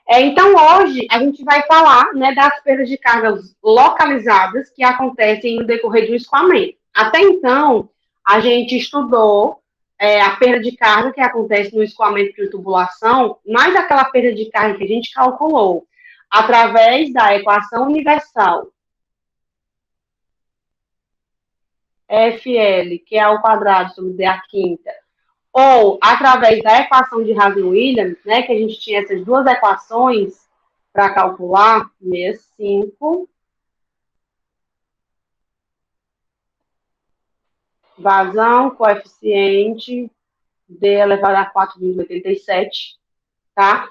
Então, hoje, a gente vai falar, né, das perdas de cargas localizadas que acontecem no decorrer de um escoamento. Até então, a gente estudou a perda de carga que acontece no escoamento de tubulação, mas aquela perda de carga que a gente calculou através da equação universal FL, que é ao quadrado sobre D a quinta, ou através da equação de Rasen-Williams, né, que a gente tinha essas duas equações para calcular, 65, vazão, coeficiente, D elevado a 4,87, tá?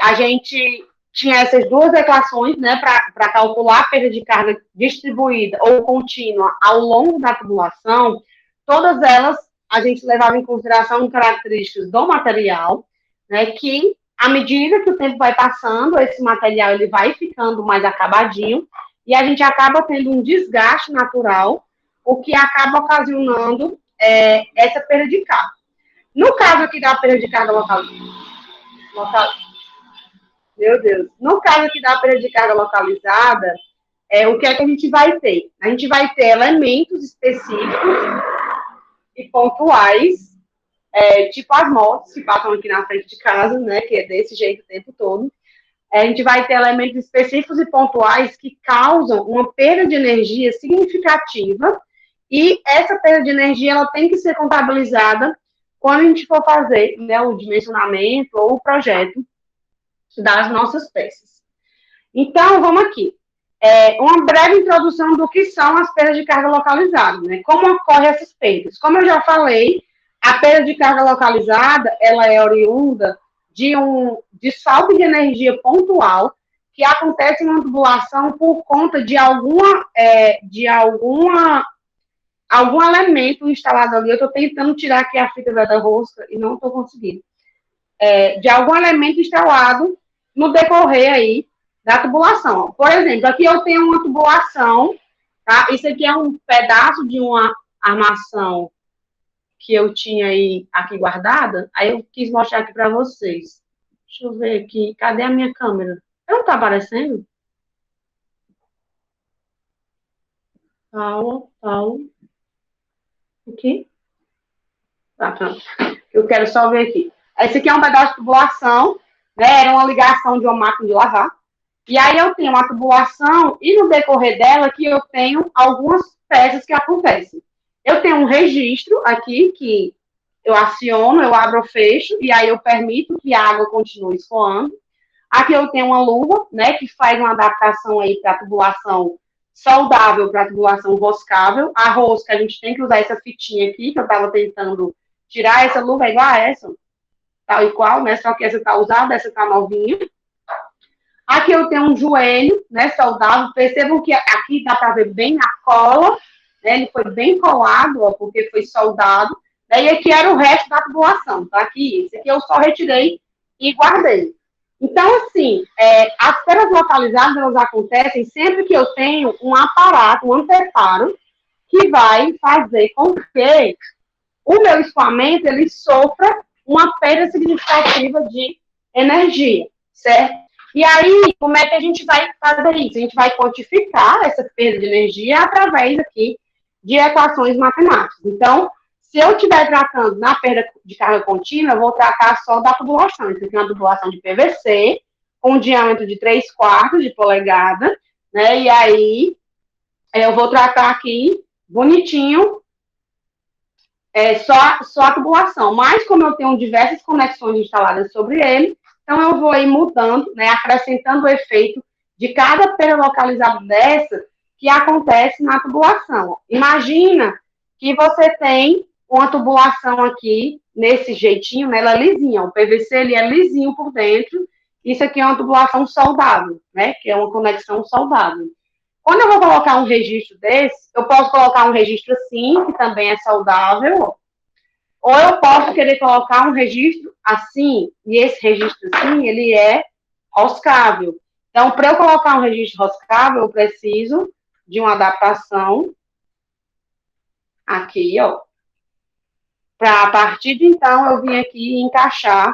A gente tinha essas duas equações, né, para calcular a perda de carga distribuída ou contínua ao longo da tubulação. Todas elas a gente levava em consideração características do material, né, que à medida que o tempo vai passando, esse material ele vai ficando mais acabadinho e a gente acaba tendo um desgaste natural, o que acaba ocasionando essa perda de carga. No caso aqui da perda de carga local, meu Deus, no caso aqui da perda de carga localizada, o que é que a gente vai ter? A gente vai ter elementos específicos e pontuais, tipo as motos que passam aqui na frente de casa, né, que é desse jeito o tempo todo. A gente vai ter elementos específicos e pontuais que causam uma perda de energia significativa e essa perda de energia ela tem que ser contabilizada quando a gente for fazer, né, o dimensionamento ou o projeto das nossas peças. Então, vamos aqui. Uma breve introdução do que são as perdas de carga localizada, né? Como ocorrem essas perdas? Como eu já falei, a perda de carga localizada, ela é oriunda de um desfalque de energia pontual que acontece em uma tubulação por conta de algum elemento instalado ali. Eu estou tentando tirar aqui a fita da rosca e não estou conseguindo. De algum elemento instalado no decorrer aí da tubulação. Por exemplo, aqui eu tenho uma tubulação, tá? Isso aqui é um pedaço de uma armação que eu tinha aí aqui guardada, aí eu quis mostrar aqui para vocês. Deixa eu ver aqui, cadê a minha câmera? Não tá aparecendo? Paulo. Aqui? Tá, pronto. Eu quero só ver aqui. Esse aqui é um pedaço de tubulação, né? Era uma ligação de uma máquina de lavar. E aí eu tenho uma tubulação e no decorrer dela que eu tenho algumas peças que acontecem. Eu tenho um registro aqui que eu aciono, eu abro ou fecho, e aí eu permito que a água continue escoando. Aqui eu tenho uma luva, né, que faz uma adaptação aí para a tubulação saudável para a tubulação roscável. A rosca, a gente tem que usar essa fitinha aqui, que eu estava tentando tirar. Essa luva é igual a essa, tal e qual, né, só que essa está usada, essa está novinha. Aqui eu tenho um joelho, né, saudável. Percebam que aqui dá para ver bem a cola, né, ele foi bem colado, ó, porque foi soldado. Daí aqui era o resto da tubulação, tá? Aqui, esse aqui eu só retirei e guardei. Então, assim, as perdas localizadas, elas acontecem sempre que eu tenho um aparato, um anteparo, que vai fazer com que o meu escoamento, ele sofra uma perda significativa de energia, certo? E aí, como é que a gente vai fazer isso? A gente vai quantificar essa perda de energia através aqui de equações matemáticas. Então, se eu estiver tratando na perda de carga contínua, eu vou tratar só da tubulação. Isso aqui é uma tubulação de PVC, com um diâmetro de 3/4 de polegada, né? E aí, eu vou tratar aqui, bonitinho, só a tubulação. Mas, como eu tenho diversas conexões instaladas sobre ele, então eu vou ir mudando, né, acrescentando o efeito de cada perda localizada dessa que acontece na tubulação. Imagina que você tem uma tubulação aqui, nesse jeitinho, né, ela é lisinha. O PVC ele é lisinho por dentro. Isso aqui é uma tubulação soldável, né, que é uma conexão soldável. Quando eu vou colocar um registro desse, eu posso colocar um registro assim, que também é saudável, ou eu posso querer colocar um registro assim, e esse registro assim, ele é roscável. Então, para eu colocar um registro roscável, eu preciso de uma adaptação aqui, ó. Para a partir de então, eu vim aqui encaixar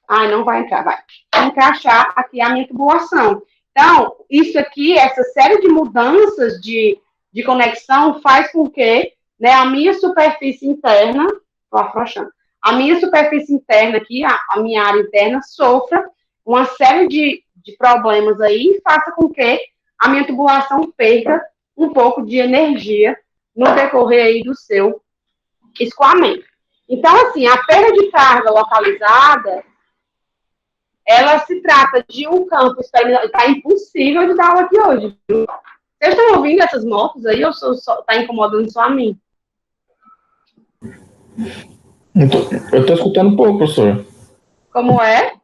Ai, não vai entrar, vai encaixar aqui a minha tubulação. Então, isso aqui, essa série de mudanças de conexão faz com que, né, a minha superfície interna, tô afrouxando, a minha superfície interna aqui, a minha área interna, sofra uma série de problemas aí e faça com que a minha tubulação perca um pouco de energia no decorrer aí do seu escoamento. Então, assim, a perda de carga localizada, ela se trata de um campo experimental. Está impossível de dar aula aqui hoje, viu? Vocês estão ouvindo essas motos aí ou está incomodando só a mim? Eu estou escutando um pouco, professor. Como é?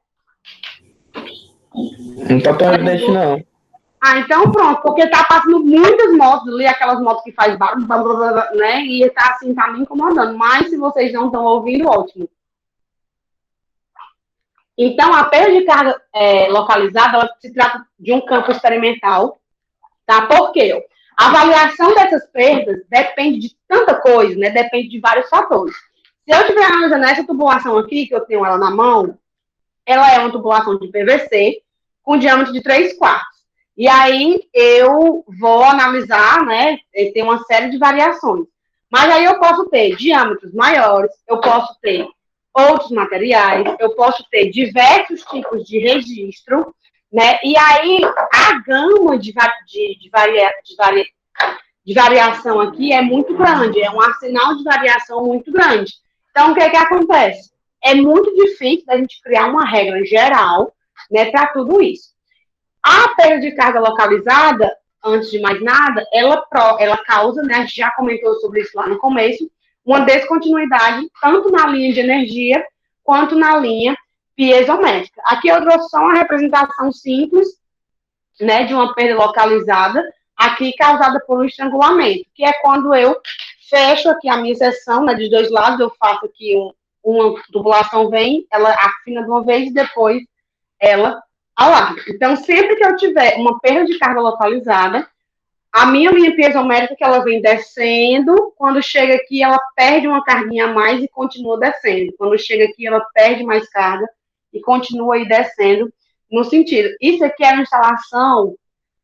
Não está tão evidente, não. Ah, então pronto, porque tá passando muitas motos ali, aquelas motos que faz barulho, né? E tá assim, tá me incomodando. Mas se vocês não estão ouvindo, ótimo. Então, a perda de carga localizada, ela se trata de um campo experimental, tá? Por quê? A avaliação dessas perdas depende de tanta coisa, né? Depende de vários fatores. Se eu estiver analisando essa tubulação aqui, que eu tenho ela na mão, ela é uma tubulação de PVC com diâmetro de 3/4. E aí eu vou analisar, né? Tem uma série de variações. Mas aí eu posso ter diâmetros maiores, eu posso ter outros materiais, eu posso ter diversos tipos de registro, né? E aí a gama de variação aqui é muito grande, é um arsenal de variação muito grande. Então, o que acontece? É muito difícil a gente criar uma regra geral, né, para tudo isso. A perda de carga localizada, antes de mais nada, ela causa, né, a gente já comentou sobre isso lá no começo, uma descontinuidade tanto na linha de energia quanto na linha piezométrica. Aqui eu trouxe só uma representação simples, né, de uma perda localizada, aqui causada por um estrangulamento, que é quando eu fecho aqui a minha seção, né, de dois lados, eu faço aqui uma tubulação vem, ela afina de uma vez e depois ela alarga. Então, sempre que eu tiver uma perda de carga localizada, a minha linha piezométrica, que ela vem descendo, quando chega aqui, ela perde uma carguinha a mais e continua descendo. Quando chega aqui, ela perde mais carga e continua aí descendo no sentido. Isso aqui era uma instalação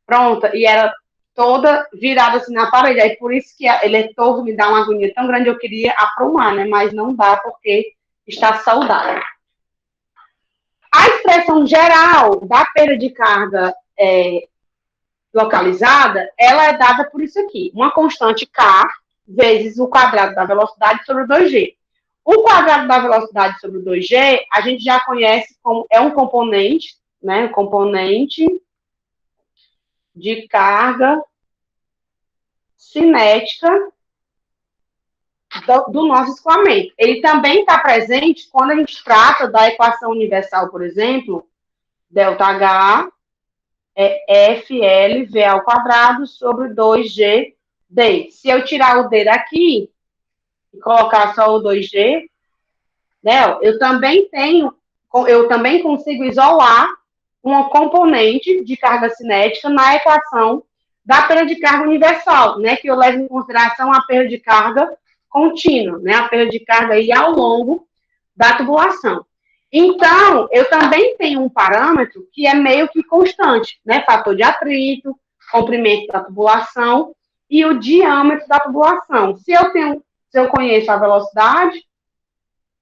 pronta e era toda virada assim na parede. Aí por isso que eletor me dá uma agonia tão grande, eu queria aprumar, né? Mas não dá porque está saudável. A expressão geral da perda de carga localizada, ela é dada por isso aqui, uma constante K vezes o quadrado da velocidade sobre o 2G. O quadrado da velocidade sobre o 2G, a gente já conhece como é um componente, né? Um componente de carga cinética do nosso escoamento. Ele também está presente quando a gente trata da equação universal, por exemplo, ΔH é FLV ao quadrado sobre 2GD. Se eu tirar o D daqui e colocar só o 2G, né, eu também consigo isolar uma componente de carga cinética na equação da perda de carga universal, né, que eu levo em consideração a perda de carga contínua, né, a perda de carga aí ao longo da tubulação. Então, eu também tenho um parâmetro que é meio que constante, né, fator de atrito, comprimento da tubulação e o diâmetro da tubulação. Se eu conheço a velocidade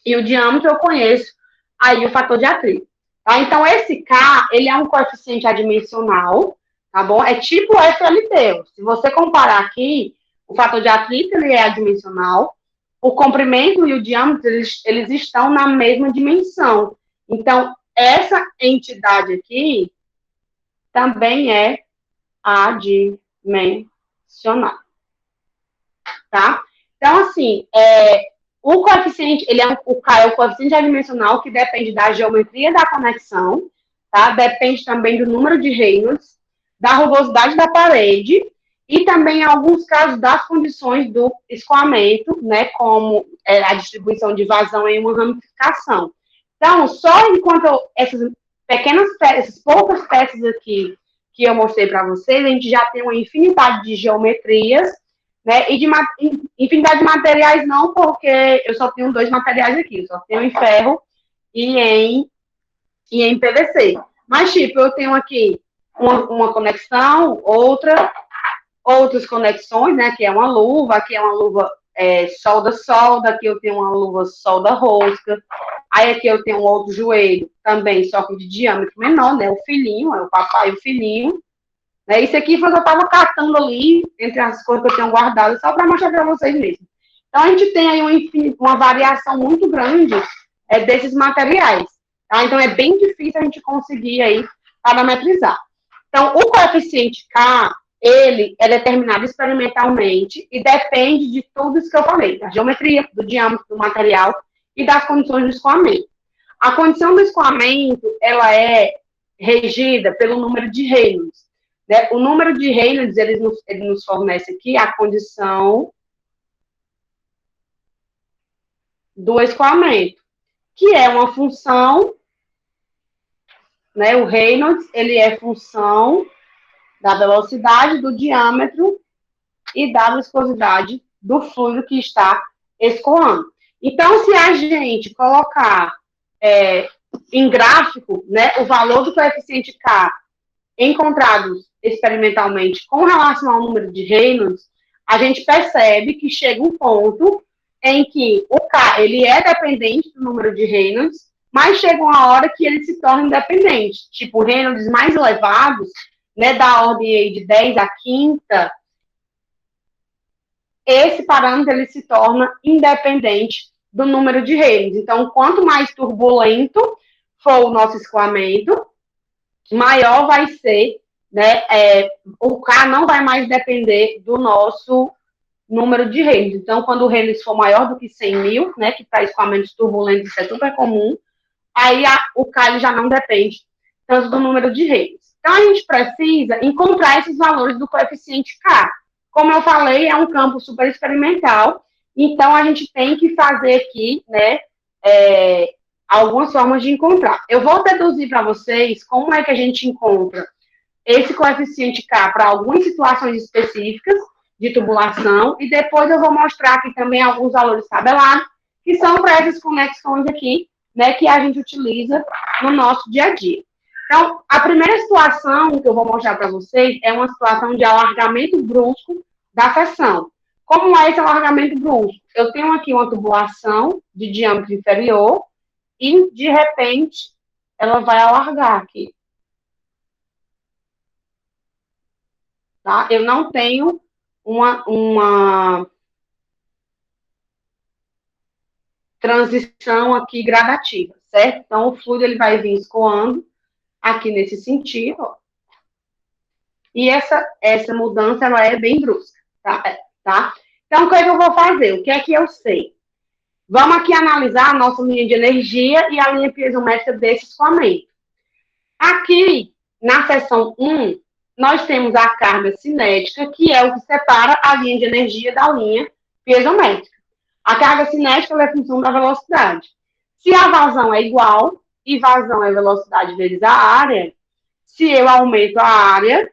e o diâmetro, eu conheço aí o fator de atrito. Tá? Então, esse K, ele é um coeficiente adimensional, tá bom? É tipo FLT. Se você comparar aqui, o fator de atrito, ele é adimensional, o comprimento e o diâmetro, eles estão na mesma dimensão. Então, essa entidade aqui também é adimensional. Tá? Então, assim, o coeficiente, o K é o coeficiente adimensional que depende da geometria da conexão, tá? Depende também do número de Reynolds, da rugosidade da parede e também, em alguns casos, das condições do escoamento, né? Como a distribuição de vazão em uma ramificação. Então, só enquanto essas poucas peças aqui que eu mostrei para vocês, a gente já tem uma infinidade de geometrias, né? E de infinidade de materiais não, porque eu só tenho 2 materiais aqui, eu só tenho em ferro e em e em PVC. Mas, tipo, eu tenho aqui uma conexão, outras conexões, né, que é uma luva, aqui é uma luva solda-solda, aqui eu tenho uma luva solda-rosca, aí aqui eu tenho um outro joelho também, só que de diâmetro menor, né, o filhinho, é o papai e o filhinho, né, isso aqui foi o que eu estava catando ali, entre as coisas que eu tenho guardado, só para mostrar para vocês mesmo. Então, a gente tem aí uma variação muito grande desses materiais, tá? Então, é bem difícil a gente conseguir aí parametrizar. Então, o coeficiente K, ele é determinado experimentalmente e depende de tudo isso que eu falei, da geometria, do diâmetro do material e das condições do escoamento. A condição do escoamento, ela é regida pelo número de Reynolds, né? O número de Reynolds, ele nos fornece aqui a condição do escoamento, que é uma função, né? O Reynolds, ele é função da velocidade, do diâmetro e da viscosidade do fluido que está escoando. Então, se a gente colocar em gráfico, né, o valor do coeficiente K encontrados experimentalmente com relação ao número de Reynolds, a gente percebe que chega um ponto em que o K ele é dependente do número de Reynolds, mas chega uma hora que ele se torna independente. Tipo, Reynolds mais elevados, né, da ordem aí de 10 a quinta, esse parâmetro ele se torna independente do número de Reynolds. Então, quanto mais turbulento for o nosso escoamento, maior vai ser, né, o K não vai mais depender do nosso número de Reynolds. Então, quando o Reynolds for maior do que 100 mil, né, que para escoamentos turbulentos isso é super comum, aí o K já não depende tanto do número de Reynolds. Então, a gente precisa encontrar esses valores do coeficiente K. Como eu falei, é um campo super experimental, então a gente tem que fazer aqui, né, algumas formas de encontrar. Eu vou deduzir para vocês como é que a gente encontra esse coeficiente K para algumas situações específicas de tubulação, e depois eu vou mostrar aqui também alguns valores tabelados, que são para essas conexões aqui, né, que a gente utiliza no nosso dia a dia. Então, a primeira situação que eu vou mostrar para vocês é uma situação de alargamento brusco da seção. Como é esse alargamento brusco? Eu tenho aqui uma tubulação de diâmetro inferior e, de repente, ela vai alargar aqui. Tá? Eu não tenho uma transição aqui gradativa, certo? Então, o fluido ele vai vir escoando aqui nesse sentido, ó. E essa mudança, ela é bem brusca, tá? Então, o que é que eu vou fazer? O que é que eu sei? Vamos aqui analisar a nossa linha de energia e a linha piezométrica desse escoamento. Aqui, na seção 1, nós temos a carga cinética, que é o que separa a linha de energia da linha piezométrica. A carga cinética é função da velocidade. Se a vazão é igual, e vazão é velocidade vezes a área, se eu aumento a área,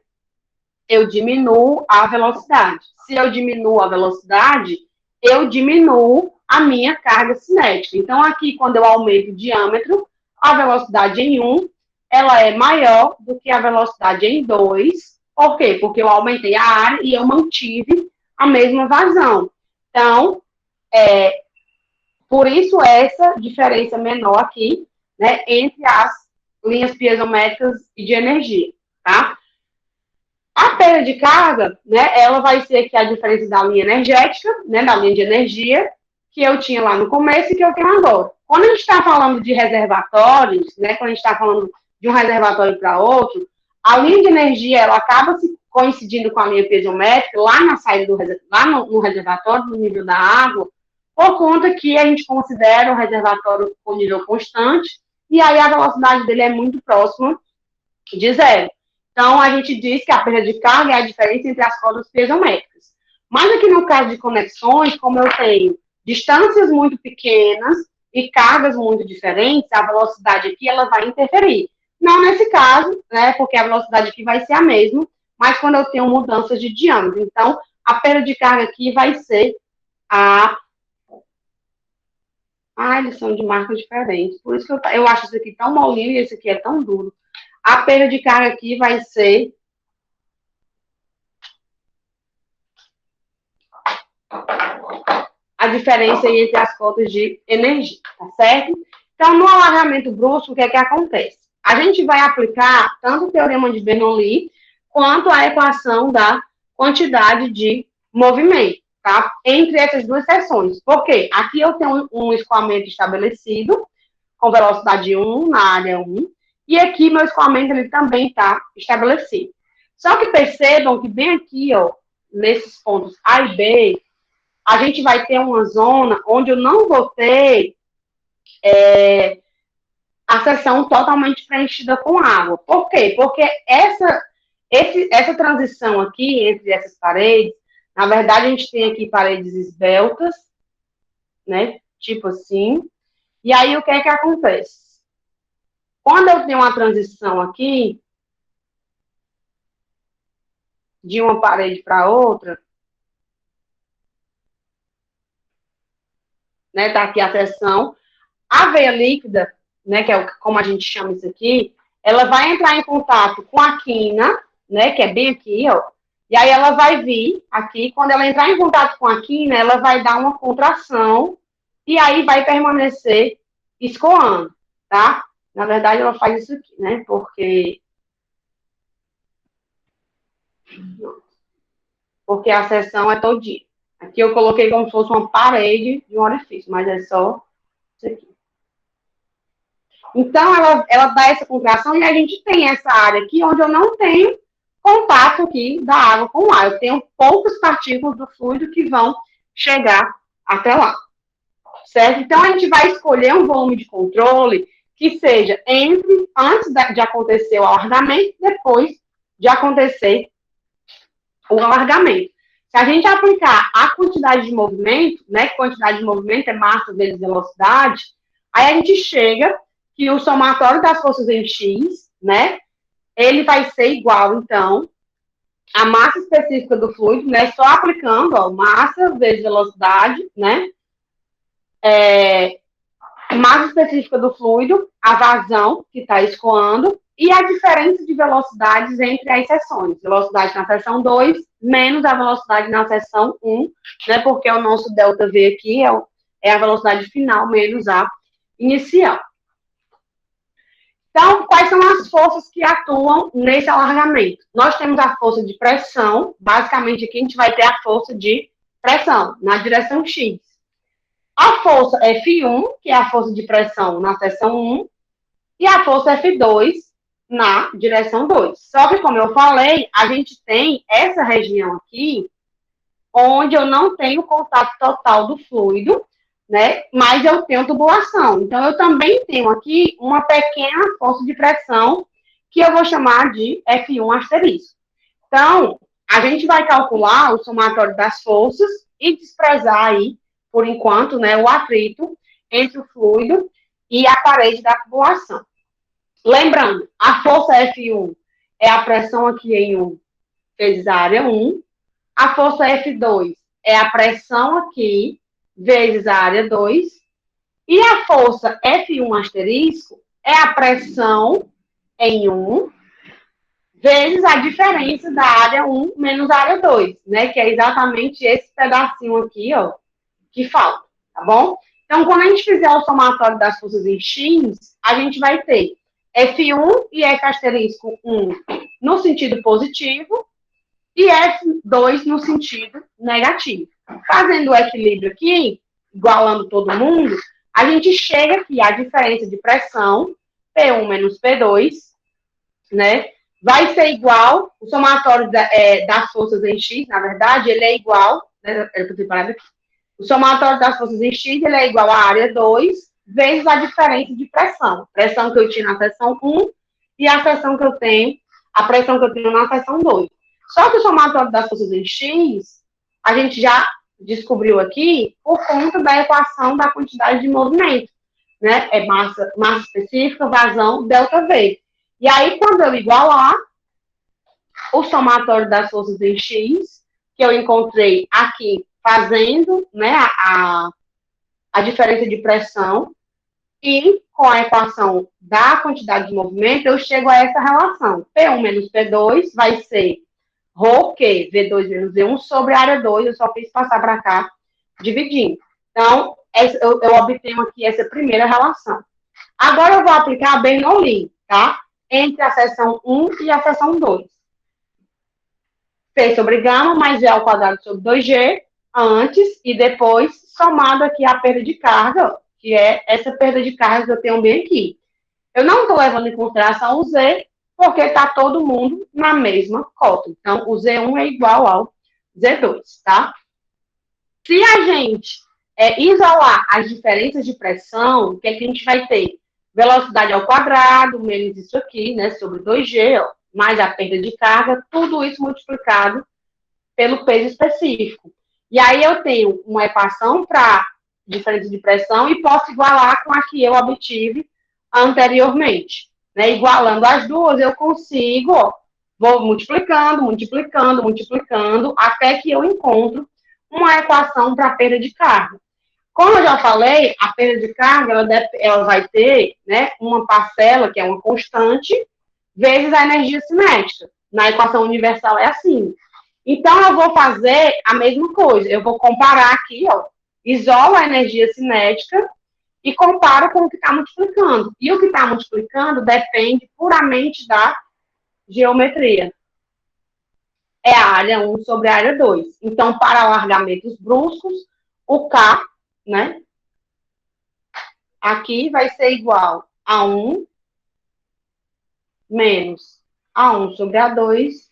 eu diminuo a velocidade. Se eu diminuo a velocidade, eu diminuo a minha carga cinética. Então, aqui, quando eu aumento o diâmetro, a velocidade em 1, ela é maior do que a velocidade em 2. Por quê? Porque eu aumentei a área e eu mantive a mesma vazão. Então, por isso essa diferença menor aqui, né, entre as linhas piezométricas e de energia, tá? A perda de carga, né, ela vai ser aqui a diferença da linha energética, né, da linha de energia, que eu tinha lá no começo e que eu tenho agora. Quando a gente está falando de reservatórios, né, quando a gente está falando de um reservatório para outro, a linha de energia, ela acaba se coincidindo com a linha piezométrica lá na saída lá no reservatório, no nível da água, por conta que a gente considera o reservatório com nível constante, e aí a velocidade dele é muito próxima de zero. Então, a gente diz que a perda de carga é a diferença entre as cordas piezométricas. Mas aqui no caso de conexões, como eu tenho distâncias muito pequenas e cargas muito diferentes, a velocidade aqui ela vai interferir. Não nesse caso, né, porque a velocidade aqui vai ser a mesma, mas quando eu tenho mudanças de diâmetro. Então, a perda de carga aqui vai ser a Ah, eles são de marcas diferentes. Por isso que eu acho esse aqui tão molinho e esse aqui é tão duro. A perda de carga aqui vai ser a diferença aí entre as cotas de energia, tá certo? Então, no alargamento brusco, o que é que acontece? A gente vai aplicar tanto o teorema de Bernoulli quanto a equação da quantidade de movimento, tá? Entre essas duas seções. Por quê? Aqui eu tenho um escoamento estabelecido, com velocidade 1 na área 1, e aqui meu escoamento ele também está estabelecido. Só que percebam que bem aqui, ó, nesses pontos A e B, a gente vai ter uma zona onde eu não vou ter a seção totalmente preenchida com água. Por quê? Porque essa transição aqui entre essas paredes, na verdade, a gente tem aqui paredes esbeltas, né? Tipo assim. E aí, o que é que acontece? Quando eu tenho uma transição aqui, de uma parede para outra, né? Tá aqui a seção. A veia líquida, né? Que é como a gente chama isso aqui, ela vai entrar em contato com a quina, né? Que é bem aqui, ó. E aí ela vai vir aqui, quando ela entrar em contato com a quina, ela vai dar uma contração e aí vai permanecer escoando, tá? Na verdade, ela faz isso aqui, né? Porque a seção é todinha. Aqui eu coloquei como se fosse uma parede de um orifício, mas é só isso aqui. Então, ela dá essa contração e a gente tem essa área aqui onde eu não tenho contato aqui da água com o ar. Eu tenho poucas partículas do fluido que vão chegar até lá, certo? Então, a gente vai escolher um volume de controle que seja antes de acontecer o alargamento e depois de acontecer o alargamento. Se a gente aplicar a quantidade de movimento, né, que quantidade de movimento é massa vezes velocidade, aí a gente chega que o somatório das forças em X, né, ele vai ser igual, então, a massa específica do fluido, né, só aplicando, ó, massa vezes velocidade, né, massa específica do fluido, a vazão que está escoando, e a diferença de velocidades entre as seções. Velocidade na seção 2 menos a velocidade na seção 1, né, porque o nosso ΔV aqui é a velocidade final menos a inicial. Então, quais são as forças que atuam nesse alargamento? Nós temos a força de pressão, basicamente aqui a gente vai ter a força de pressão na direção X. A força F1, que é a força de pressão na seção 1, e a força F2 na direção 2. Só que, como eu falei, a gente tem essa região aqui, onde eu não tenho contato total do fluido, né? Mas eu tenho tubulação. Então, eu também tenho aqui uma pequena força de pressão, que eu vou chamar de F1 asterisco. Então, a gente vai calcular o somatório das forças e desprezar aí, por enquanto, né, o atrito entre o fluido e a parede da tubulação. Lembrando, a força F1 é a pressão aqui em 1 vezes a área 1. A força F2 é a pressão aqui vezes a área 2. E a força F1 asterisco é a pressão em 1 vezes a diferença da área 1 menos a área 2, né? Que é exatamente esse pedacinho aqui, ó, que falta, tá bom? Então, quando a gente fizer o somatório das forças em X, a gente vai ter F1 e F asterisco 1 no sentido positivo e F2 no sentido negativo. Fazendo o equilíbrio aqui, igualando todo mundo, a gente chega aqui à diferença de pressão, P1 menos P2, né? Vai ser igual, o somatório das forças em X, na verdade, ele é igual, né? O somatório das forças em X, ele é igual à área 2, vezes a diferença de pressão. Pressão que eu tinha na seção 1 e a pressão que eu tenho na seção 2. Só que o somatório das forças em X, a gente já descobriu aqui por conta da equação da quantidade de movimento, né? É massa específica, vazão, ΔV. E aí, quando eu igualar o somatório das forças em X, que eu encontrei aqui fazendo, né, a diferença de pressão, e com a equação da quantidade de movimento, eu chego a essa relação. P1 menos P2 vai ser ρ, que V2 menos V1 sobre a área 2, eu só fiz passar para cá, dividindo. Então, eu obtenho aqui essa primeira relação. Agora eu vou aplicar Bernoulli, tá? Entre a seção 1 e a seção 2. P sobre gama mais V ao quadrado sobre 2G, antes e depois, somado aqui a perda de carga, que é essa perda de carga que eu tenho bem aqui. Eu não estou levando em consideração o Z, porque está todo mundo na mesma cota. Então, o Z1 é igual ao Z2, tá? Se a gente isolar as diferenças de pressão, o que é que a gente vai ter? Velocidade ao quadrado, menos isso aqui, né, sobre 2G, ó, mais a perda de carga, tudo isso multiplicado pelo peso específico. E aí eu tenho uma equação para diferença de pressão e posso igualar com a que eu obtive anteriormente. Né? Igualando as duas, eu consigo, ó, vou multiplicando, multiplicando, multiplicando, até que eu encontro uma equação para perda de carga. Como eu já falei, a perda de carga ela vai ter, né, uma parcela, que é uma constante, vezes a energia cinética. Na equação universal é assim. Então, eu vou fazer a mesma coisa. Eu vou comparar aqui, ó, isolo a energia cinética e comparo com o que está multiplicando. E o que está multiplicando depende puramente da geometria. É a área 1 sobre a área 2. Então, para alargamentos bruscos, o K, né, aqui vai ser igual a 1 menos A1 sobre A2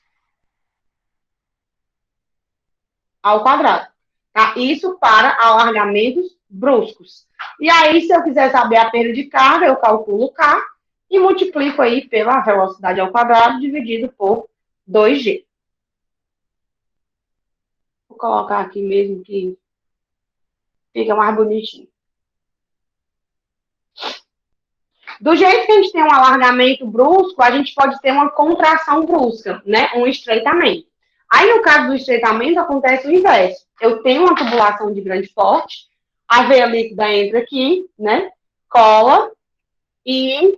ao quadrado. Tá? Isso para alargamentos bruscos. E aí, se eu quiser saber a perda de carga, eu calculo K e multiplico aí pela velocidade ao quadrado dividido por 2G. Vou colocar aqui mesmo que fica mais bonitinho. Do jeito que a gente tem um alargamento brusco, a gente pode ter uma contração brusca, né? Um estreitamento. Aí, no caso do estreitamento, acontece o inverso. Eu tenho uma tubulação de grande porte, a veia líquida entra aqui, né? Cola e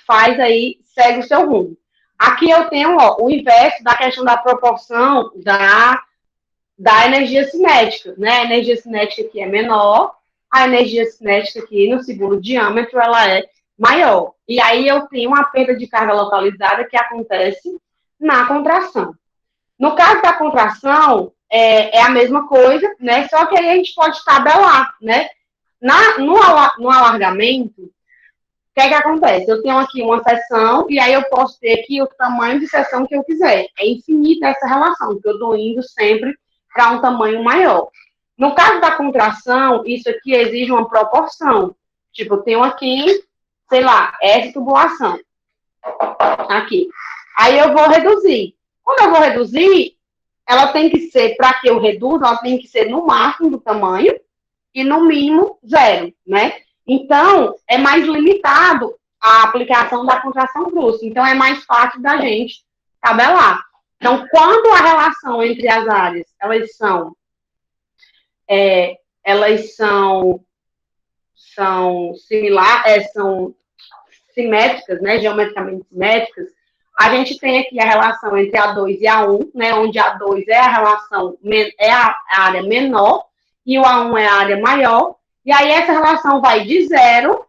faz aí, segue o seu rumo. Aqui eu tenho, ó, o inverso da questão da proporção da energia cinética, né? A energia cinética aqui é menor, a energia cinética aqui no segundo diâmetro, ela é maior. E aí eu tenho uma perda de carga localizada que acontece na contração. No caso da contração, é a mesma coisa, né? Só que aí a gente pode tabelar, né? No alargamento, o que é que acontece? Eu tenho aqui uma seção e aí eu posso ter aqui o tamanho de seção que eu quiser. É infinita essa relação, porque eu estou indo sempre para um tamanho maior. No caso da contração, isso aqui exige uma proporção. Tipo, eu tenho aqui, sei lá, essa tubulação. Aqui. Aí eu vou reduzir. Quando eu vou reduzir, ela tem que ser, para que eu reduza, ela tem que ser no máximo do tamanho e no mínimo zero, né? Então, é mais limitado a aplicação da contração brusca. Então, é mais fácil da gente tabelar. Então, quando a relação entre as áreas, são similares, são simétricas, né, geometricamente simétricas, a gente tem aqui a relação entre A2 e A1, né, onde A2 é a relação, é a área menor, e o A1 é a área maior, e aí essa relação vai de zero,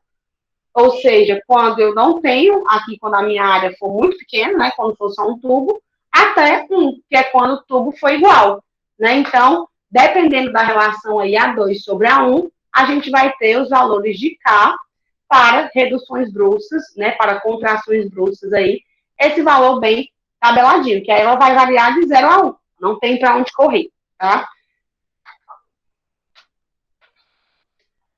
ou seja, quando eu não tenho, aqui quando a minha área for muito pequena, né, quando for só um tubo, até 1, que é quando o tubo for igual, né, então, dependendo da relação aí A2 sobre A1, a gente vai ter os valores de K para reduções bruscas, né, para contrações bruscas aí, esse valor bem tabeladinho, que aí ela vai variar de 0 a 1, não tem para onde correr, tá?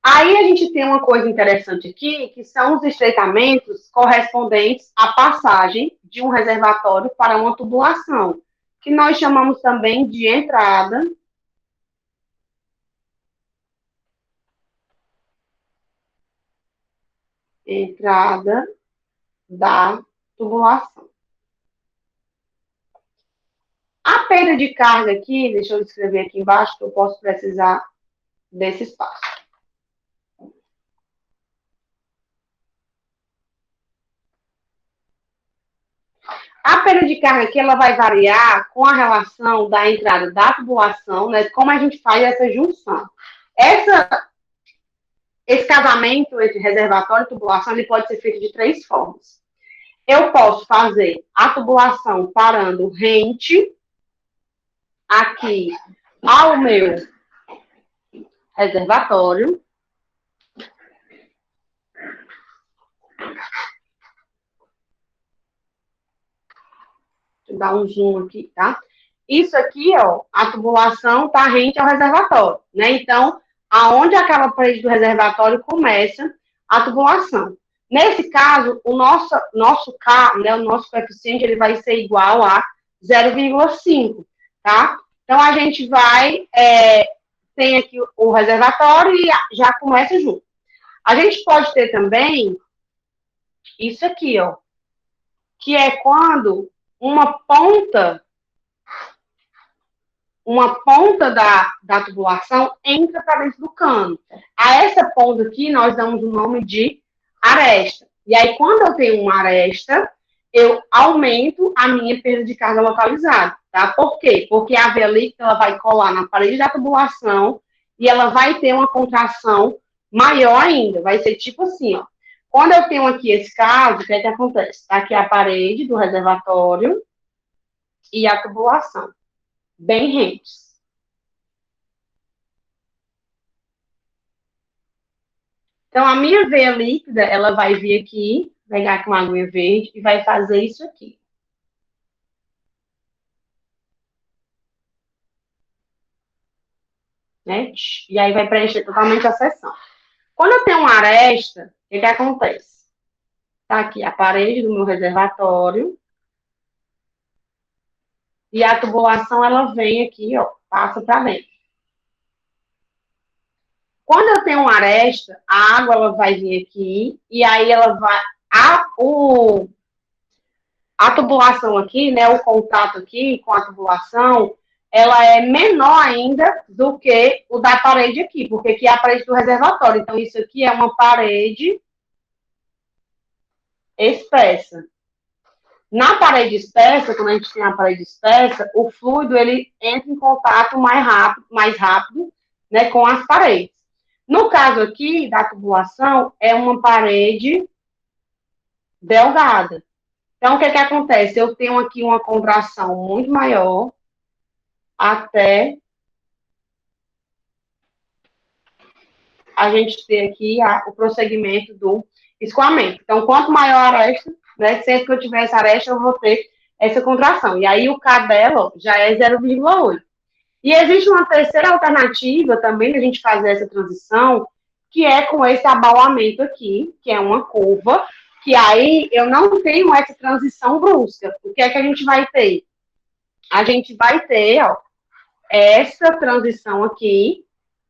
Aí a gente tem uma coisa interessante aqui, que são os estreitamentos correspondentes à passagem de um reservatório para uma tubulação, que nós chamamos também de entrada da tubulação. A perda de carga aqui, deixa eu escrever aqui embaixo, que eu posso precisar desse espaço. perda de carga aqui, ela vai variar com a relação da entrada da tubulação, né? Como a gente faz essa junção. Esse casamento entre reservatório e tubulação, ele pode ser feito de 3 formas. Eu posso fazer a tubulação parando rente aqui ao meu reservatório. Vou dar um zoom aqui, tá? Isso aqui, ó, a tubulação tá rente ao reservatório, né? Então, aonde acaba a parede do reservatório começa a tubulação. Nesse caso, o nosso K, né, o nosso coeficiente, ele vai ser igual a 0,5, tá? Então, a gente vai, tem aqui o reservatório e já começa junto. A gente pode ter também isso aqui, ó, que é quando uma ponta da tubulação entra para dentro do cano. A essa ponta aqui, nós damos o nome de aresta. E aí, quando eu tenho uma aresta, eu aumento a minha perda de carga localizada, tá? Por quê? Porque a veia líquida ela vai colar na parede da tubulação e ela vai ter uma contração maior ainda. Vai ser tipo assim, ó. Quando eu tenho aqui esse caso, o que é que acontece? Tá aqui a parede do reservatório e a tubulação, bem rentes. Então, a minha veia líquida, ela vai vir aqui, pegar aqui uma agulha verde e vai fazer isso aqui. Né? E aí vai preencher totalmente a seção. Quando eu tenho uma aresta, o que acontece? Tá aqui a parede do meu reservatório. E a tubulação, ela vem aqui, ó, passa para dentro. Quando eu tenho uma aresta, a água ela vai vir aqui e aí ela vai... A tubulação aqui, né, o contato aqui com a tubulação, ela é menor ainda do que o da parede aqui, porque aqui é a parede do reservatório. Então, isso aqui é uma parede espessa. Na parede espessa, quando a gente tem a parede espessa, o fluido ele entra em contato mais rápido, né, com as paredes. No caso aqui da tubulação, é uma parede delgada. Então, o que acontece? Eu tenho aqui uma contração muito maior até a gente ter aqui o prosseguimento do escoamento. Então, quanto maior a aresta, né, sempre que eu tiver essa aresta, eu vou ter essa contração. E aí, o K dela já é 0,8. E existe uma terceira alternativa também de a gente fazer essa transição, que é com esse abaulamento aqui, que é uma curva, que aí eu não tenho essa transição brusca. O que é que a gente vai ter? A gente vai ter, ó, essa transição aqui,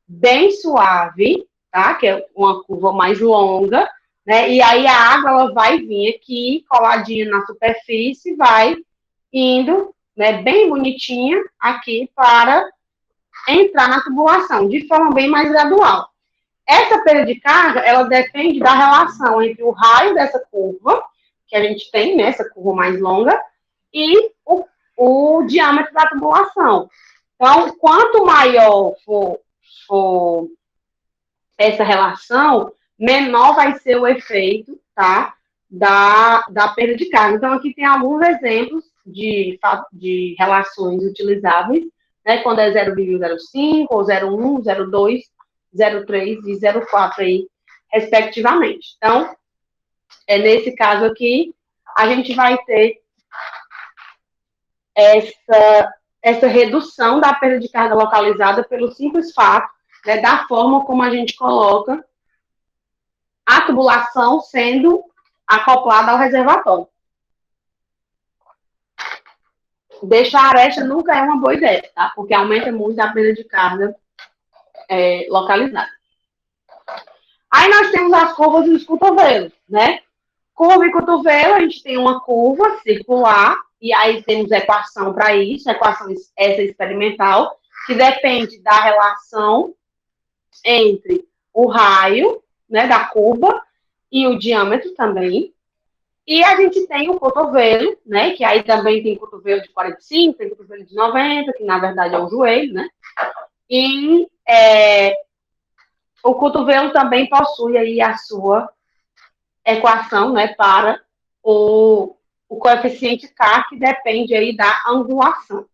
bem suave, tá? Que é uma curva mais longa, né? E aí a água, ela vai vir aqui, coladinha na superfície, vai indo, né, bem bonitinha aqui para entrar na tubulação, de forma bem mais gradual. Essa perda de carga, ela depende da relação entre o raio dessa curva, que a gente tem, né, essa curva mais longa, e o diâmetro da tubulação. Então, quanto maior for essa relação, menor vai ser o efeito, tá, da perda de carga. Então, aqui tem alguns exemplos de relações utilizáveis, né, quando é 0,05, ou 0,1, 0,2, 0,3 e 0,4 aí, respectivamente. Então, nesse caso aqui, a gente vai ter essa redução da perda de carga localizada pelo simples fato, né, da forma como a gente coloca a tubulação sendo acoplada ao reservatório. Deixar a aresta nunca é uma boa ideia, tá? Porque aumenta muito a perda de carga localizada. Aí nós temos as curvas dos cotovelos, né? Curva e cotovelo, a gente tem uma curva circular, e aí temos equação para isso, equação essa experimental, que depende da relação entre o raio, né, da curva e o diâmetro também. E a gente tem o cotovelo, né? Que aí também tem cotovelo de 45, tem cotovelo de 90, que na verdade é o joelho, né? E o cotovelo também possui aí a sua equação, né? Para o coeficiente K, que depende aí da angulação.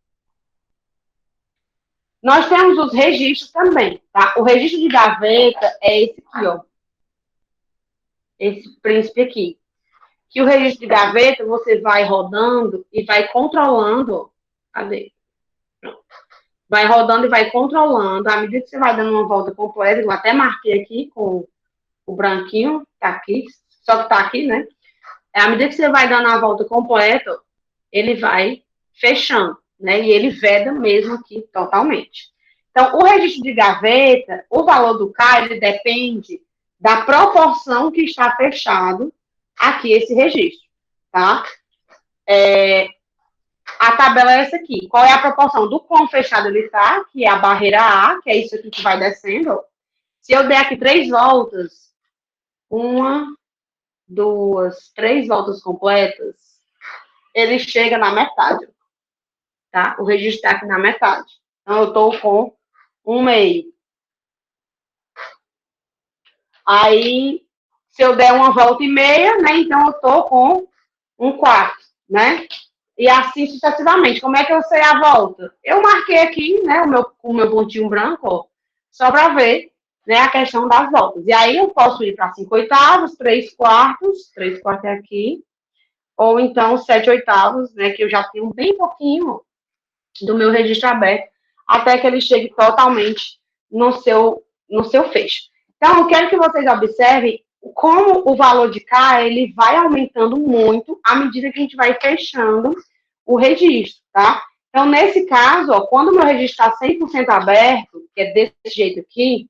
Nós temos os registros também, tá? O registro de gaveta é esse aqui, ó. Esse príncipe aqui. Que o registro de gaveta, você vai rodando e vai controlando. Cadê? Vai rodando e vai controlando. À medida que você vai dando uma volta completa, eu até marquei aqui com o branquinho, tá aqui, só que tá aqui, né? À medida que você vai dando a volta completa, ele vai fechando, né? E ele veda mesmo aqui totalmente. Então, o registro de gaveta, o valor do K, ele depende da proporção que está fechado aqui esse registro, tá? A tabela é essa aqui. Qual é a proporção do quão fechado ele está, que é a barreira A, que é isso aqui que vai descendo. Se eu der aqui 3 voltas, 1, 2, 3 voltas completas, ele chega na metade, tá? O registro está aqui na metade. Então, eu estou com 1/2. Aí, se eu der 1,5 volta, né? Então, eu estou com 1/4, né? E assim sucessivamente. Como é que eu sei a volta? Eu marquei aqui, né, o meu pontinho branco, ó, só para ver, né, a questão das voltas. E aí eu posso ir para 5/8, 3/4 é aqui, ou então 7/8, né, que eu já tenho bem pouquinho do meu registro aberto, até que ele chegue totalmente no seu fecho. Então, eu quero que vocês observem como o valor de K, ele vai aumentando muito à medida que a gente vai fechando o registro, tá? Então, nesse caso, ó, quando o meu registro está 100% aberto, que é desse jeito aqui,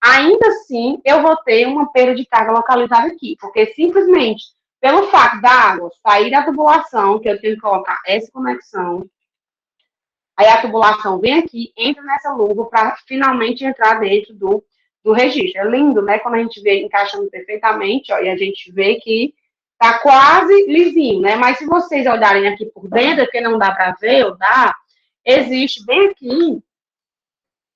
ainda assim eu vou ter uma perda de carga localizada aqui, porque simplesmente pelo fato da água sair da tubulação, que eu tenho que colocar essa conexão, aí a tubulação vem aqui, entra nessa luva para finalmente entrar dentro do registro. É lindo, né? Quando a gente vê encaixando perfeitamente, ó, e a gente vê que tá quase lisinho, né? Mas se vocês olharem aqui por dentro, que não dá para ver, ou dá, existe bem aqui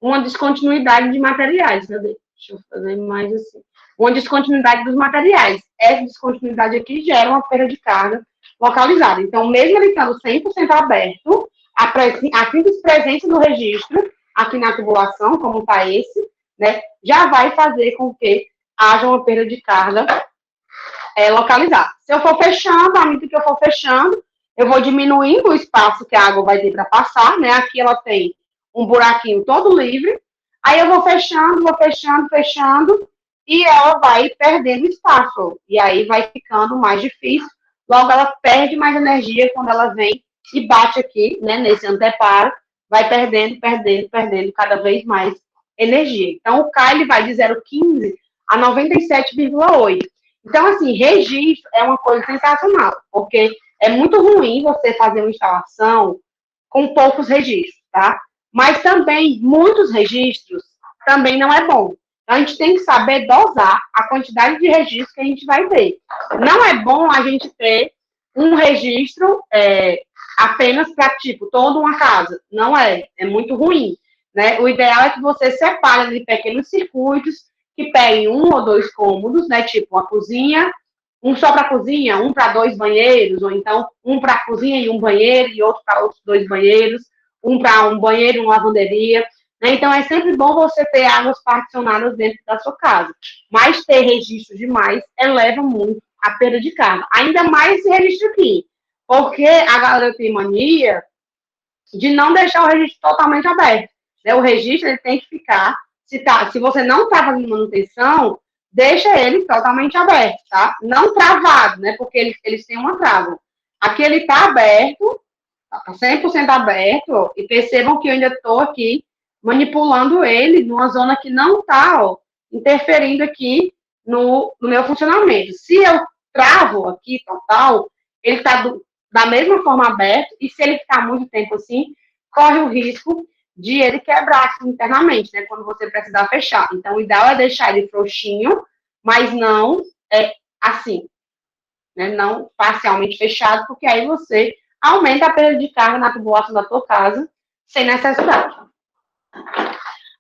uma descontinuidade de materiais. Cadê? Deixa eu fazer mais assim. Uma descontinuidade dos materiais. Essa descontinuidade aqui gera uma perda de carga localizada. Então, mesmo ele estando 100% aberto, a simples presença do registro aqui na tubulação, como está esse, né, já vai fazer com que haja uma perda de carga localizada. Se eu for fechando, à medida que eu for fechando, eu vou diminuindo o espaço que a água vai ter para passar, né? Aqui ela tem um buraquinho todo livre. Aí eu vou fechando, fechando, e ela vai perdendo espaço. E aí vai ficando mais difícil. Logo, ela perde mais energia quando ela vem e bate aqui, né? Nesse anteparo, vai perdendo cada vez mais energia. Então, o K ele vai de 0,15 a 97,8. Então, assim, registro é uma coisa sensacional, porque é muito ruim você fazer uma instalação com poucos registros, tá? Mas também, muitos registros também não é bom. Então, a gente tem que saber dosar a quantidade de registros que a gente vai ter. Não é bom a gente ter um registro apenas para, tipo, toda uma casa. Não é. É muito ruim, né? O ideal é que você separe de pequenos circuitos que peguem 1 ou 2 cômodos, né? Tipo, uma cozinha, um só para cozinha, um para 2 banheiros, ou então um para cozinha e um banheiro, e outro para outros 2 banheiros, um para um banheiro e uma lavanderia. Né? Então, é sempre bom você ter águas particionadas dentro da sua casa. Mas ter registro demais eleva muito a perda de carga. Ainda mais esse registro aqui. Porque a galera tem mania de não deixar o registro totalmente aberto. Né? O registro ele tem que ficar, se você não está fazendo manutenção, deixa ele totalmente aberto, tá? Não travado, né? Porque eles têm uma trava. Aqui ele está aberto, está 100% aberto, e percebam que eu ainda estou aqui manipulando ele numa zona que não está interferindo aqui no meu funcionamento. Se eu travo aqui total, ele está da mesma forma aberto, e se ele ficar muito tempo assim, corre o risco de ele quebrar aqui internamente, né, quando você precisar fechar. Então, o ideal é deixar ele frouxinho, mas não assim, né? Não parcialmente fechado, porque aí você aumenta a perda de carga na tubulação da tua casa sem necessidade.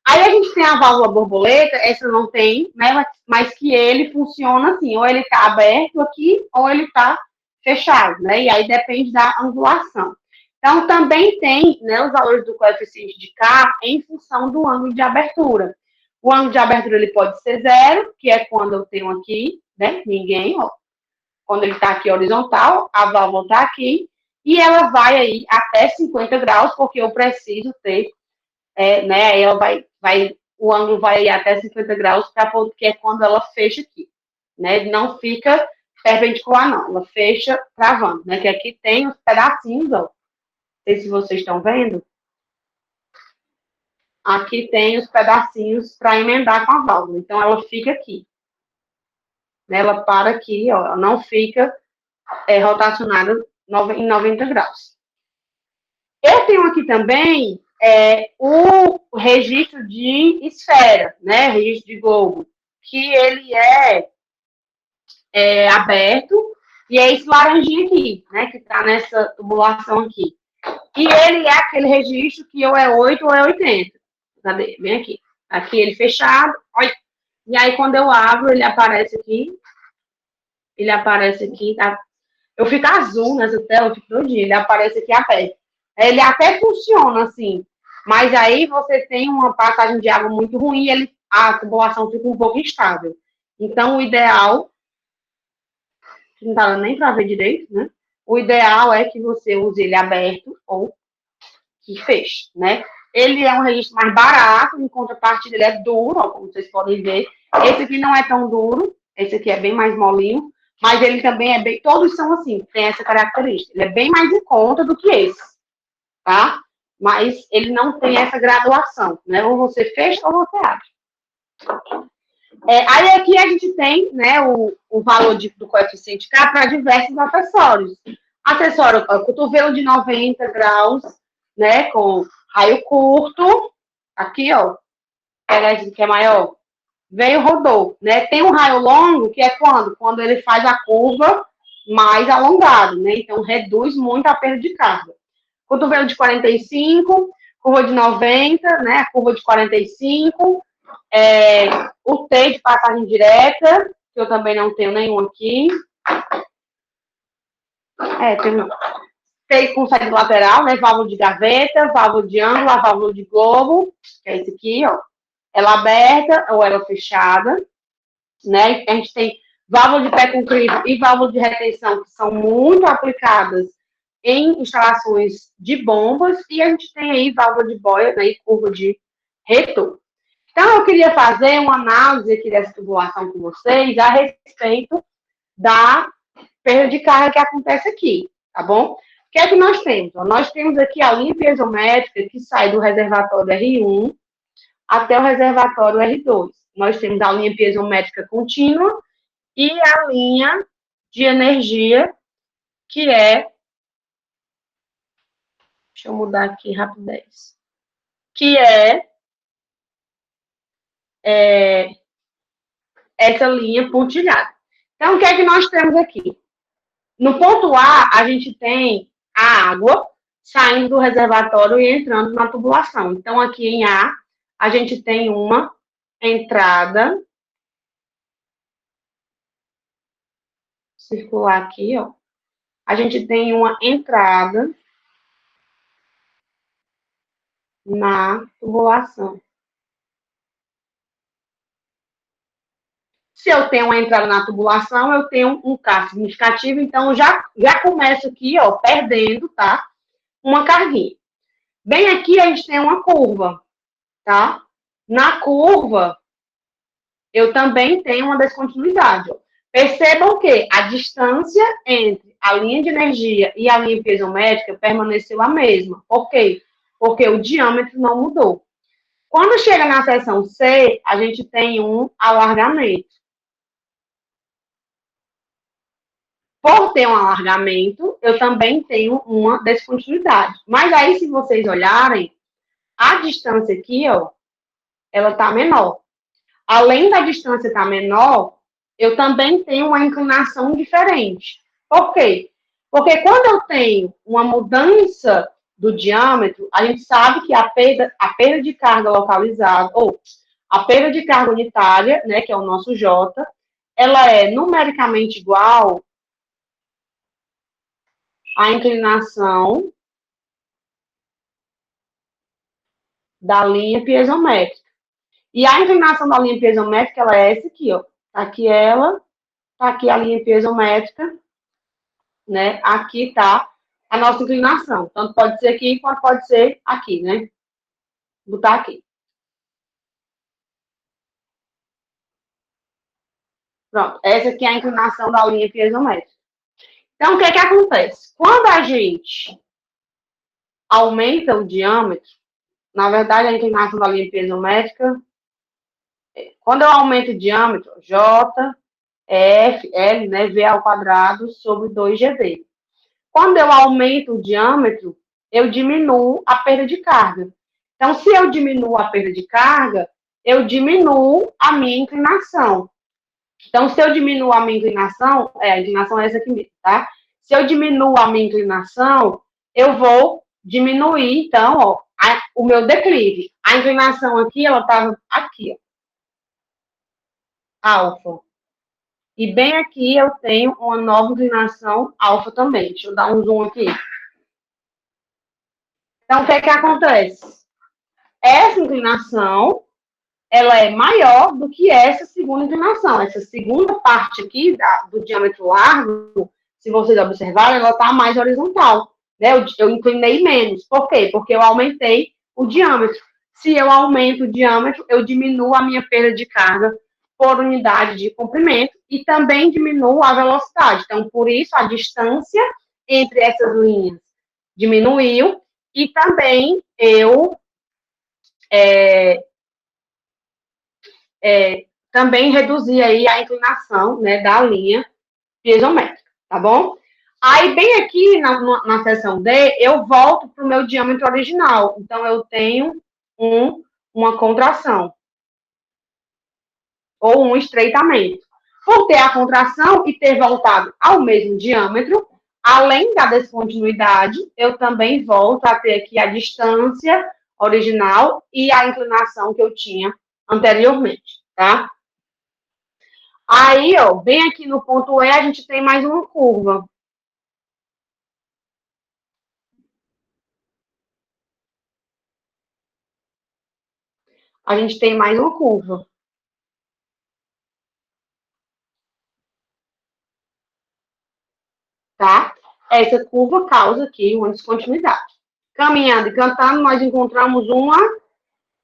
Aí a gente tem a válvula borboleta, essa não tem, né? Mas que ele funciona assim, ou ele está aberto aqui, ou ele está fechado, né? E aí depende da angulação. Então, também tem, né, os valores do coeficiente de K em função do ângulo de abertura. O ângulo de abertura ele pode ser 0, que é quando eu tenho aqui, né, ninguém, ó. Quando ele está aqui horizontal, a válvula está aqui, e ela vai aí até 50 graus, porque eu preciso ter, né, ela o ângulo vai aí até 50 graus, que é quando ela fecha aqui, né, não fica perpendicular não, ela fecha travando, né, que aqui tem os pedacinhos, ó, não sei se vocês estão vendo, aqui tem os pedacinhos para emendar com a válvula, então ela fica aqui, né, ela para aqui, ó, ela não fica rotacionada em 90 graus. Eu tenho aqui também o registro de esfera, né, registro de globo, que ele é aberto, e é esse laranjinha aqui, né, que está nessa tubulação aqui. E ele é aquele registro que ou é 8 ou é 80. Cadê? Bem aqui. Aqui ele fechado, olha. E aí quando eu abro, ele aparece aqui. Ele aparece aqui, tá? Eu fico azul nessa tela, eu fico doidinha. Ele aparece aqui aberto. Ele até funciona assim, mas aí você tem uma passagem de água muito ruim e a tubulação fica um pouco instável. Então, o ideal, não dá nem para ver direito, né? O ideal é que você use ele aberto ou que feche, né? Ele é um registro mais barato, em contrapartida ele é duro, ó, como vocês podem ver. Esse aqui não é tão duro, esse aqui é bem mais molinho, mas ele também é bem, todos são assim, tem essa característica. Ele é bem mais em conta do que esse, tá? Mas ele não tem essa graduação, né? Ou você fecha ou você abre. Aí aqui a gente tem, né, o valor do coeficiente K para diversos acessórios. Acessório, cotovelo de 90 graus, né, com raio curto, aqui, ó, que é maior, veio, rodou, né, tem um raio longo, que é quando? Quando ele faz a curva mais alongada, né, então reduz muito a perda de carga. Cotovelo de 45, curva de 90, né, curva de 45, o T de passagem direta, que eu também não tenho nenhum aqui. Tem com saída lateral, né? Válvula de gaveta, válvula de ângulo, a válvula de globo, que é esse aqui, ó. Ela aberta ou ela fechada, né? A gente tem válvula de pé comprido e válvula de retenção, que são muito aplicadas em instalações de bombas, e a gente tem aí válvula de boia, né? E curva de retorno. Então, eu queria fazer uma análise aqui dessa tubulação com vocês a respeito da perda de carga que acontece aqui, tá bom? O que é que nós temos? Nós temos aqui a linha piezométrica que sai do reservatório R1 até o reservatório R2. Nós temos a linha piezométrica contínua e a linha de energia, que é... Deixa eu mudar aqui rapidez. Que essa linha pontilhada. Então, o que é que nós temos aqui? No ponto A, a gente tem a água saindo do reservatório e entrando na tubulação. Então, aqui em A, a gente tem uma entrada circular aqui, ó. A gente tem uma entrada na tubulação. Se eu tenho uma entrada na tubulação, eu tenho um K significativo, então já começo aqui, ó, perdendo, tá? Uma carguinha. Bem aqui a gente tem uma curva, tá? Na curva, eu também tenho uma descontinuidade, ó. Percebam que a distância entre a linha de energia e a linha piezométrica permaneceu a mesma. Por quê? Porque o diâmetro não mudou. Quando chega na seção C, a gente tem um alargamento. Por ter um alargamento, eu também tenho uma descontinuidade. Mas aí, se vocês olharem, a distância aqui, ó, ela tá menor. Além da distância estar menor, eu também tenho uma inclinação diferente. Por quê? Porque quando eu tenho uma mudança do diâmetro, a gente sabe que a perda de carga localizada, ou a perda de carga unitária, né, que é o nosso J, ela é numericamente igual à inclinação da linha piezométrica. E a inclinação da linha piezométrica, ela é essa aqui, ó. Tá aqui ela, tá aqui a linha piezométrica, né? Aqui tá a nossa inclinação. Tanto pode ser aqui, quanto pode ser aqui, né? Vou botar aqui. Pronto, essa aqui é a inclinação da linha piezométrica. Então, o que é que acontece? Quando a gente aumenta o diâmetro, na verdade, a inclinação da linha piezométrica, quando eu aumento o diâmetro, J, F, L, né, V ao quadrado sobre 2GV. Quando eu aumento o diâmetro, eu diminuo a perda de carga. Então, se eu diminuo a perda de carga, eu diminuo a minha inclinação. Então, se eu diminuo a minha inclinação, a inclinação é essa aqui mesmo, tá? Se eu diminuo a minha inclinação, eu vou diminuir, então, ó, o meu declive. A inclinação aqui, ela estava aqui, ó, alfa. E bem aqui eu tenho uma nova inclinação alfa também. Deixa eu dar um zoom aqui. Então, o que é que acontece? Essa inclinação, ela é maior do que essa segunda inclinação. Essa segunda parte aqui do diâmetro largo, se vocês observarem, ela está mais horizontal. Né? Eu inclinei menos. Por quê? Porque eu aumentei o diâmetro. Se eu aumento o diâmetro, eu diminuo a minha perda de carga por unidade de comprimento e também diminuo a velocidade. Então, por isso, a distância entre essas linhas diminuiu e também eu também reduzi aí a inclinação, né, da linha piezométrica, tá bom? Aí, bem aqui na seção D, eu volto para o meu diâmetro original. Então, eu tenho uma contração ou um estreitamento. Por ter a contração e ter voltado ao mesmo diâmetro, além da descontinuidade, eu também volto a ter aqui a distância original e a inclinação que eu tinha anteriormente, tá? Aí, ó, bem aqui no ponto E, a gente tem mais uma curva. A gente tem mais uma curva. Tá? Essa curva causa aqui uma descontinuidade. Caminhando e cantando, nós encontramos uma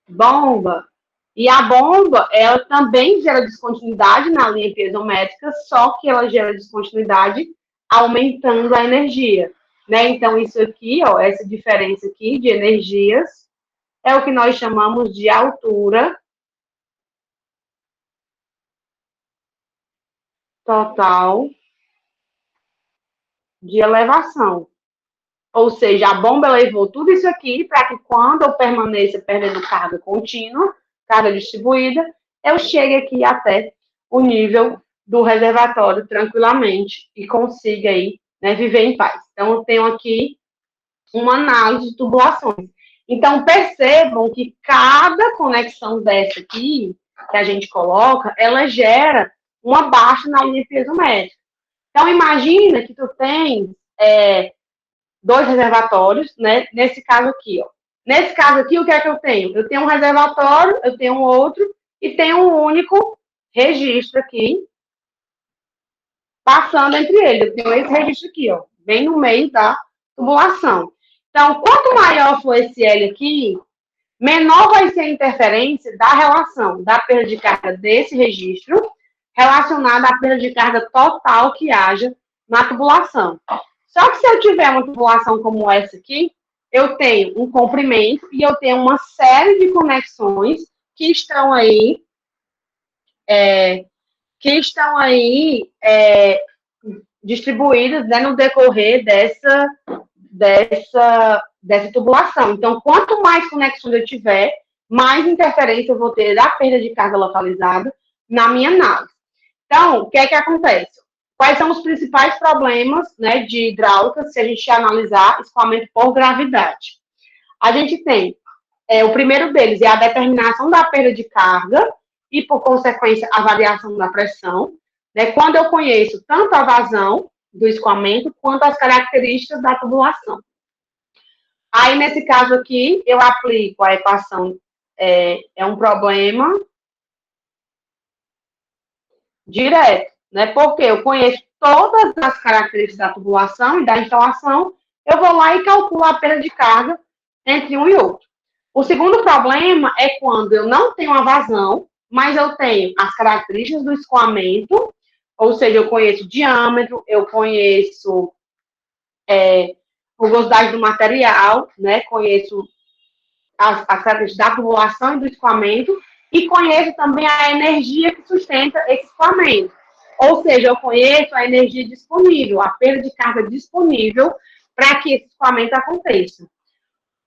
bomba. E a bomba, ela também gera descontinuidade na linha piezométrica, só que ela gera descontinuidade aumentando a energia. Né? Então, isso aqui, ó, essa diferença aqui de energias, é o que nós chamamos de altura total de elevação. Ou seja, a bomba levou tudo isso aqui para que quando eu permaneça perdendo carga contínua, carga distribuída, eu chegue aqui até o nível do reservatório tranquilamente e consiga aí, né, viver em paz. Então, eu tenho aqui uma análise de tubulações. Então, percebam que cada conexão dessa aqui, que a gente coloca, ela gera uma baixa na linha piezométrica. Então, imagina que tu tem dois reservatórios, né? Nesse caso aqui, ó. Nesse caso aqui, o que é que eu tenho? Eu tenho um reservatório, eu tenho um outro, e tenho um único registro aqui, passando entre eles. Eu tenho esse registro aqui, ó, bem no meio da tubulação. Então, quanto maior for esse L aqui, menor vai ser a interferência da relação da perda de carga desse registro relacionada à perda de carga total que haja na tubulação. Só que se eu tiver uma tubulação como essa aqui, eu tenho um comprimento e eu tenho uma série de conexões que estão aí, distribuídas, né, no decorrer dessa tubulação. Então, quanto mais conexões eu tiver, mais interferência eu vou ter da perda de carga localizada na minha análise. Então, o que é que acontece? Quais são os principais problemas, né, de hidráulica, se a gente analisar escoamento por gravidade? A gente tem, o primeiro deles é a determinação da perda de carga e, por consequência, a variação da pressão, né, quando eu conheço tanto a vazão do escoamento quanto as características da tubulação. Aí, nesse caso aqui, eu aplico a equação, é um problema direto, né? Porque eu conheço todas as características da tubulação e da instalação, eu vou lá e calculo a perda de carga entre um e outro. O segundo problema é quando eu não tenho a vazão, mas eu tenho as características do escoamento, ou seja, eu conheço o diâmetro, eu conheço a rugosidade do material, né? Conheço as características da tubulação e do escoamento, e conheço também a energia que sustenta esse escoamento. Ou seja, eu conheço a energia disponível, a perda de carga disponível para que esse escoamento aconteça.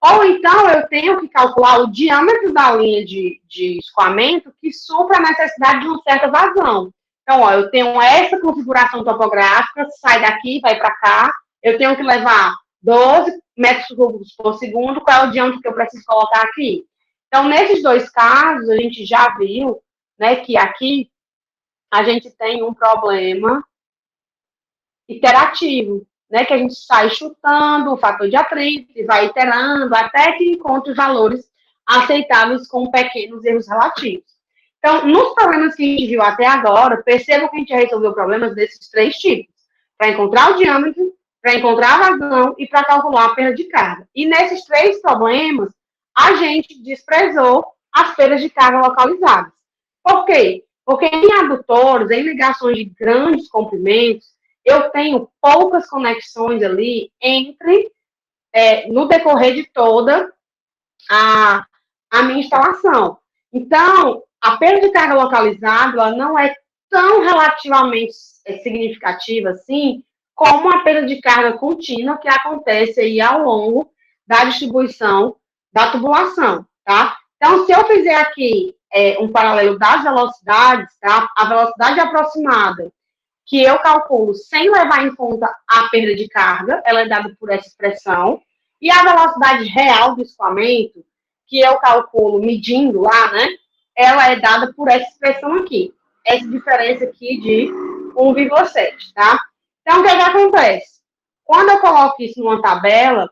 Ou então eu tenho que calcular o diâmetro da linha de escoamento que supra a necessidade de uma certa vazão. Então, ó, eu tenho essa configuração topográfica, sai daqui, vai para cá, eu tenho que levar 12 metros cúbicos por segundo, qual é o diâmetro que eu preciso colocar aqui? Então, nesses dois casos, a gente já viu, né, que aqui a gente tem um problema iterativo, né, que a gente sai chutando o fator de atrito e vai iterando até que encontre valores aceitáveis com pequenos erros relativos. Então, nos problemas que a gente viu até agora, percebam que a gente resolveu problemas desses três tipos, para encontrar o diâmetro, para encontrar a vazão e para calcular a perda de carga. E nesses três problemas, a gente desprezou as perdas de carga localizadas. Por quê? Porque em adutores, em ligações de grandes comprimentos, eu tenho poucas conexões ali entre, no decorrer de toda a minha instalação. Então, a perda de carga localizada ela não é tão relativamente significativa assim, como a perda de carga contínua que acontece aí ao longo da distribuição da tubulação, tá? Então, se eu fizer aqui um paralelo das velocidades, tá? A velocidade aproximada que eu calculo sem levar em conta a perda de carga, ela é dada por essa expressão, e a velocidade real do escoamento, que eu calculo medindo lá, né, ela é dada por essa expressão aqui, essa diferença aqui de 1,7, tá? Então, o que acontece? Quando eu coloco isso numa tabela,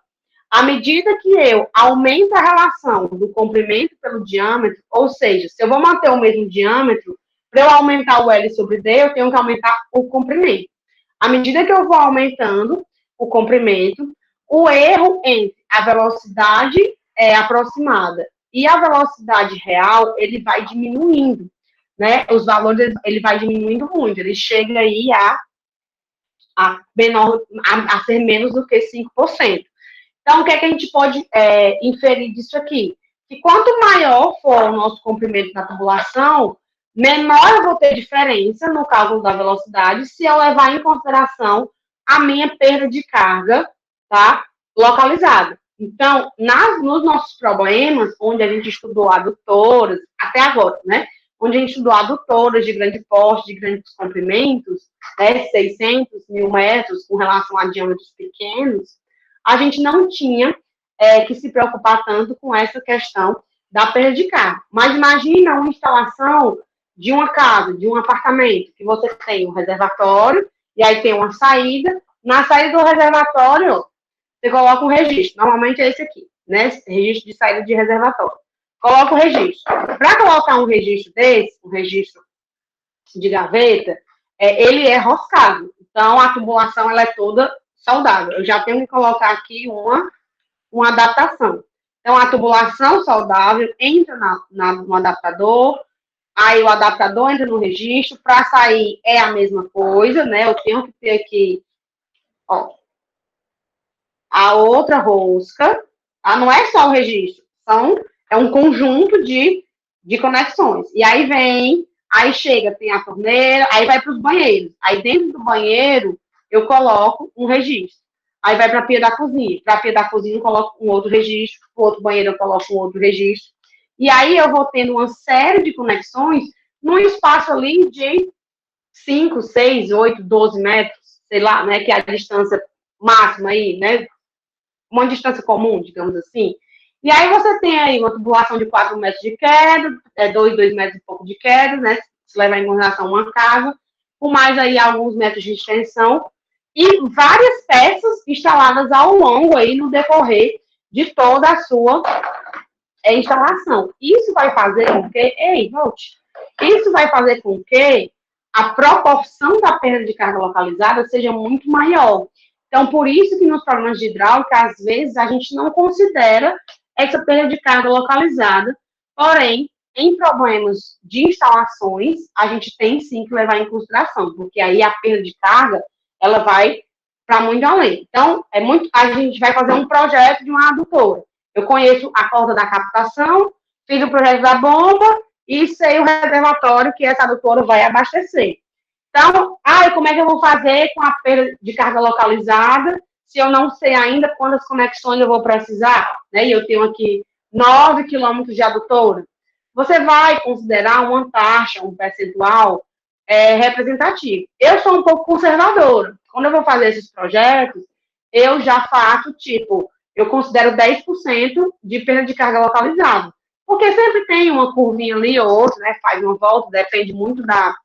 à medida que eu aumento a relação do comprimento pelo diâmetro, ou seja, se eu vou manter o mesmo diâmetro, para eu aumentar o L sobre D, eu tenho que aumentar o comprimento. À medida que eu vou aumentando o comprimento, o erro entre a velocidade aproximada e a velocidade real, ele vai diminuindo, né? Os valores, ele vai diminuindo muito, ele chega aí a ser menos do que 5%. Então, o que é que a gente pode inferir disso aqui? Que quanto maior for o nosso comprimento na tubulação, menor eu vou ter diferença no cálculo da velocidade se eu levar em consideração a minha perda de carga, tá? Localizada. Então, nos nossos problemas, onde a gente estudou adutoras, até agora, né? Onde a gente estudou adutoras de grande porte, de grandes comprimentos, né? 600, 1.000 metros, com relação a diâmetros pequenos, a gente não tinha que se preocupar tanto com essa questão da perda de carga. Mas imagina uma instalação de uma casa, de um apartamento, que você tem um reservatório, e aí tem uma saída. Na saída do reservatório, você coloca um registro. Normalmente é esse aqui, né? Registro de saída de reservatório. Coloca o registro. Para colocar um registro desse, um registro de gaveta, ele é roscado. Então, a tubulação ela é toda saudável. Eu já tenho que colocar aqui uma adaptação. Então, a tubulação saudável entra no adaptador, aí o adaptador entra no registro, para sair é a mesma coisa, né? Eu tenho que ter aqui, ó, a outra rosca, tá? Não é só o registro, é um conjunto de conexões. E aí chega, tem a torneira, aí vai para os banheiros. Aí dentro do banheiro, eu coloco um registro. Aí vai para a pia da cozinha. Para a pia da cozinha, eu coloco um outro registro. Para o outro banheiro, eu coloco um outro registro. E aí eu vou tendo uma série de conexões num espaço ali de 5, 6, 8, 12 metros, sei lá, né, que é a distância máxima aí, né, uma distância comum, digamos assim. E aí você tem aí uma tubulação de 4 metros de queda, 2 metros e pouco de queda, né, se levar em consideração uma casa, com mais aí alguns metros de extensão, e várias peças instaladas ao longo aí no decorrer de toda a sua instalação. Isso vai fazer com que, isso vai fazer com que a proporção da perda de carga localizada seja muito maior. Então, por isso que nos problemas de hidráulica, às vezes, a gente não considera essa perda de carga localizada, porém, em problemas de instalações, a gente tem sim que levar em consideração, porque aí a perda de carga, ela vai para muito além. Então, a gente vai fazer um projeto de uma adutora. Eu conheço a corda da captação, fiz o projeto da bomba e sei o reservatório que essa adutora vai abastecer. Então, como é que eu vou fazer com a perda de carga localizada se eu não sei ainda quantas conexões eu vou precisar? Né? E eu tenho aqui 9 quilômetros de adutora. Você vai considerar uma taxa, um percentual representativo. Eu sou um pouco conservadora. Quando eu vou fazer esses projetos, eu já faço, eu considero 10% de perda de carga localizada. Porque sempre tem uma curvinha ali ou outra, né? Faz uma volta, depende muito da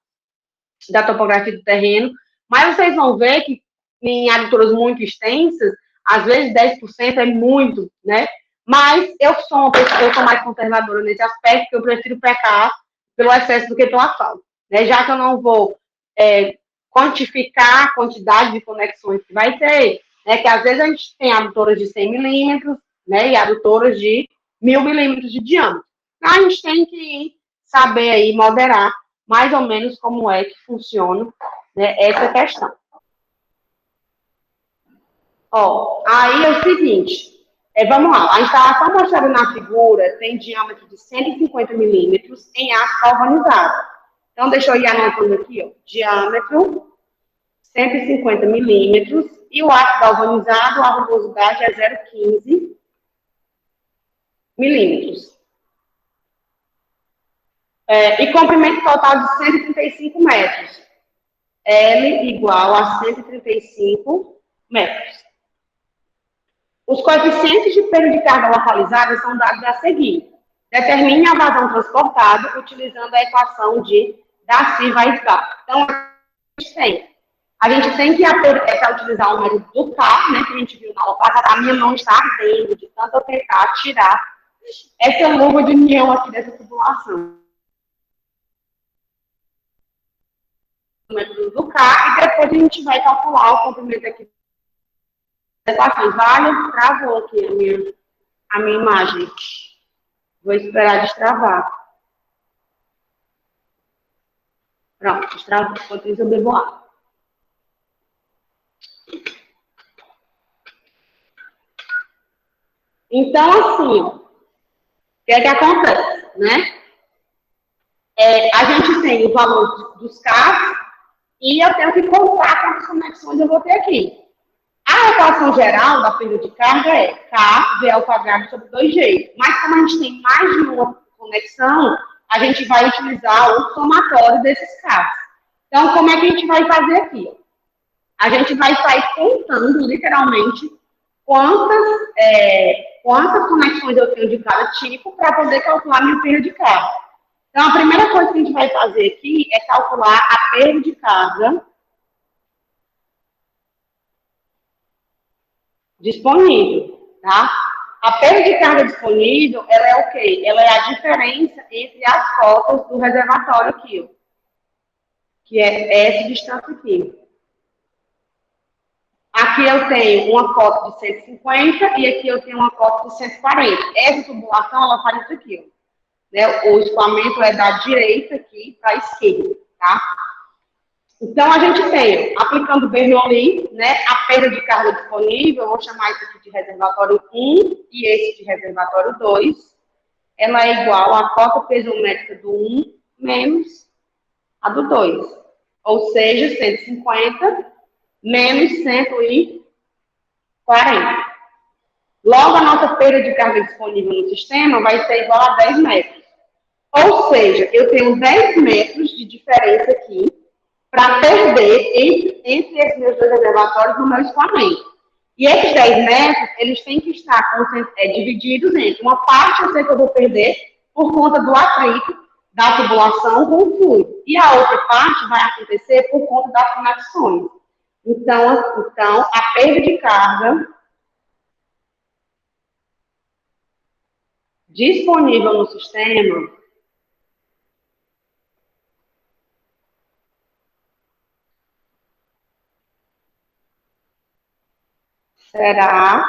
topografia do terreno, mas vocês vão ver que em adutoras muito extensas, às vezes 10% é muito, né? Mas eu sou mais conservadora nesse aspecto, que eu prefiro pecar pelo excesso do que pela falta. Né? Já que eu não vou quantificar a quantidade de conexões que vai ter, né? Que às vezes a gente tem adutoras de 100 milímetros, né? E adutoras de 1000 milímetros de diâmetro. Então, a gente tem que saber aí moderar mais ou menos como é que funciona, né, essa questão. Aí é o seguinte, vamos lá, a instalação mostrada na figura tem diâmetro de 150 milímetros em aço galvanizado. Então, deixa eu ir anotando aqui, diâmetro 150 milímetros e o aço galvanizado, a rugosidade é 0,15 milímetros. E comprimento total de 135 metros. L igual a 135 metros. Os coeficientes de perda de carga localizada são dados a seguir. Determine a vazão transportada utilizando a equação de Darcy-Weisbach. Então, a gente tem que utilizar o método do K, né, que a gente viu na aula passada. A minha mão está ardendo de tanto eu tentar tirar essa luva de união aqui dessa tubulação. O método do K, e depois a gente vai calcular o comprimento aqui. Vale, travou aqui a minha imagem. Vou esperar destravar. Pronto, destravou. Enquanto isso, eu bebo água. Então, assim, o que é que acontece, né? A gente tem o valor dos carros e eu tenho que contar quantas conexões eu vou ter aqui. A equação geral da perda de carga é K ao quadrado sobre 2G. Mas como a gente tem mais de uma conexão, a gente vai utilizar o somatório desses carros. Então, como é que a gente vai fazer aqui? A gente vai sair contando, literalmente, quantas conexões eu tenho de cada tipo para poder calcular minha perda de carga. Então, a primeira coisa que a gente vai fazer aqui é calcular a perda de carga disponível, tá? A perda de carga disponível, ela é o quê? Ela é a diferença entre as cotas do reservatório aqui, ó, que é essa distância aqui. Aqui eu tenho uma cota de 150 e aqui eu tenho uma cota de 140. Essa tubulação, ela faz isso aqui, ó. Né? O escoamento é da direita aqui para a esquerda, tá? Então, a gente tem, aplicando o Bernoulli, né, a perda de carga disponível, eu vou chamar isso aqui de reservatório 1 e esse de reservatório 2, ela é igual à cota pesométrica do 1 menos a do 2, ou seja, 150 menos 140. Logo, a nossa perda de carga disponível no sistema vai ser igual a 10 metros. Ou seja, eu tenho 10 metros de diferença aqui para perder entre esses meus dois reservatórios no meu escoamento. E esses 10 metros, eles têm que estar divididos entre uma parte eu sei que eu vou perder por conta do atrito da tubulação com o fluido. E a outra parte vai acontecer por conta das conexões. Então, a perda de carga disponível no sistema será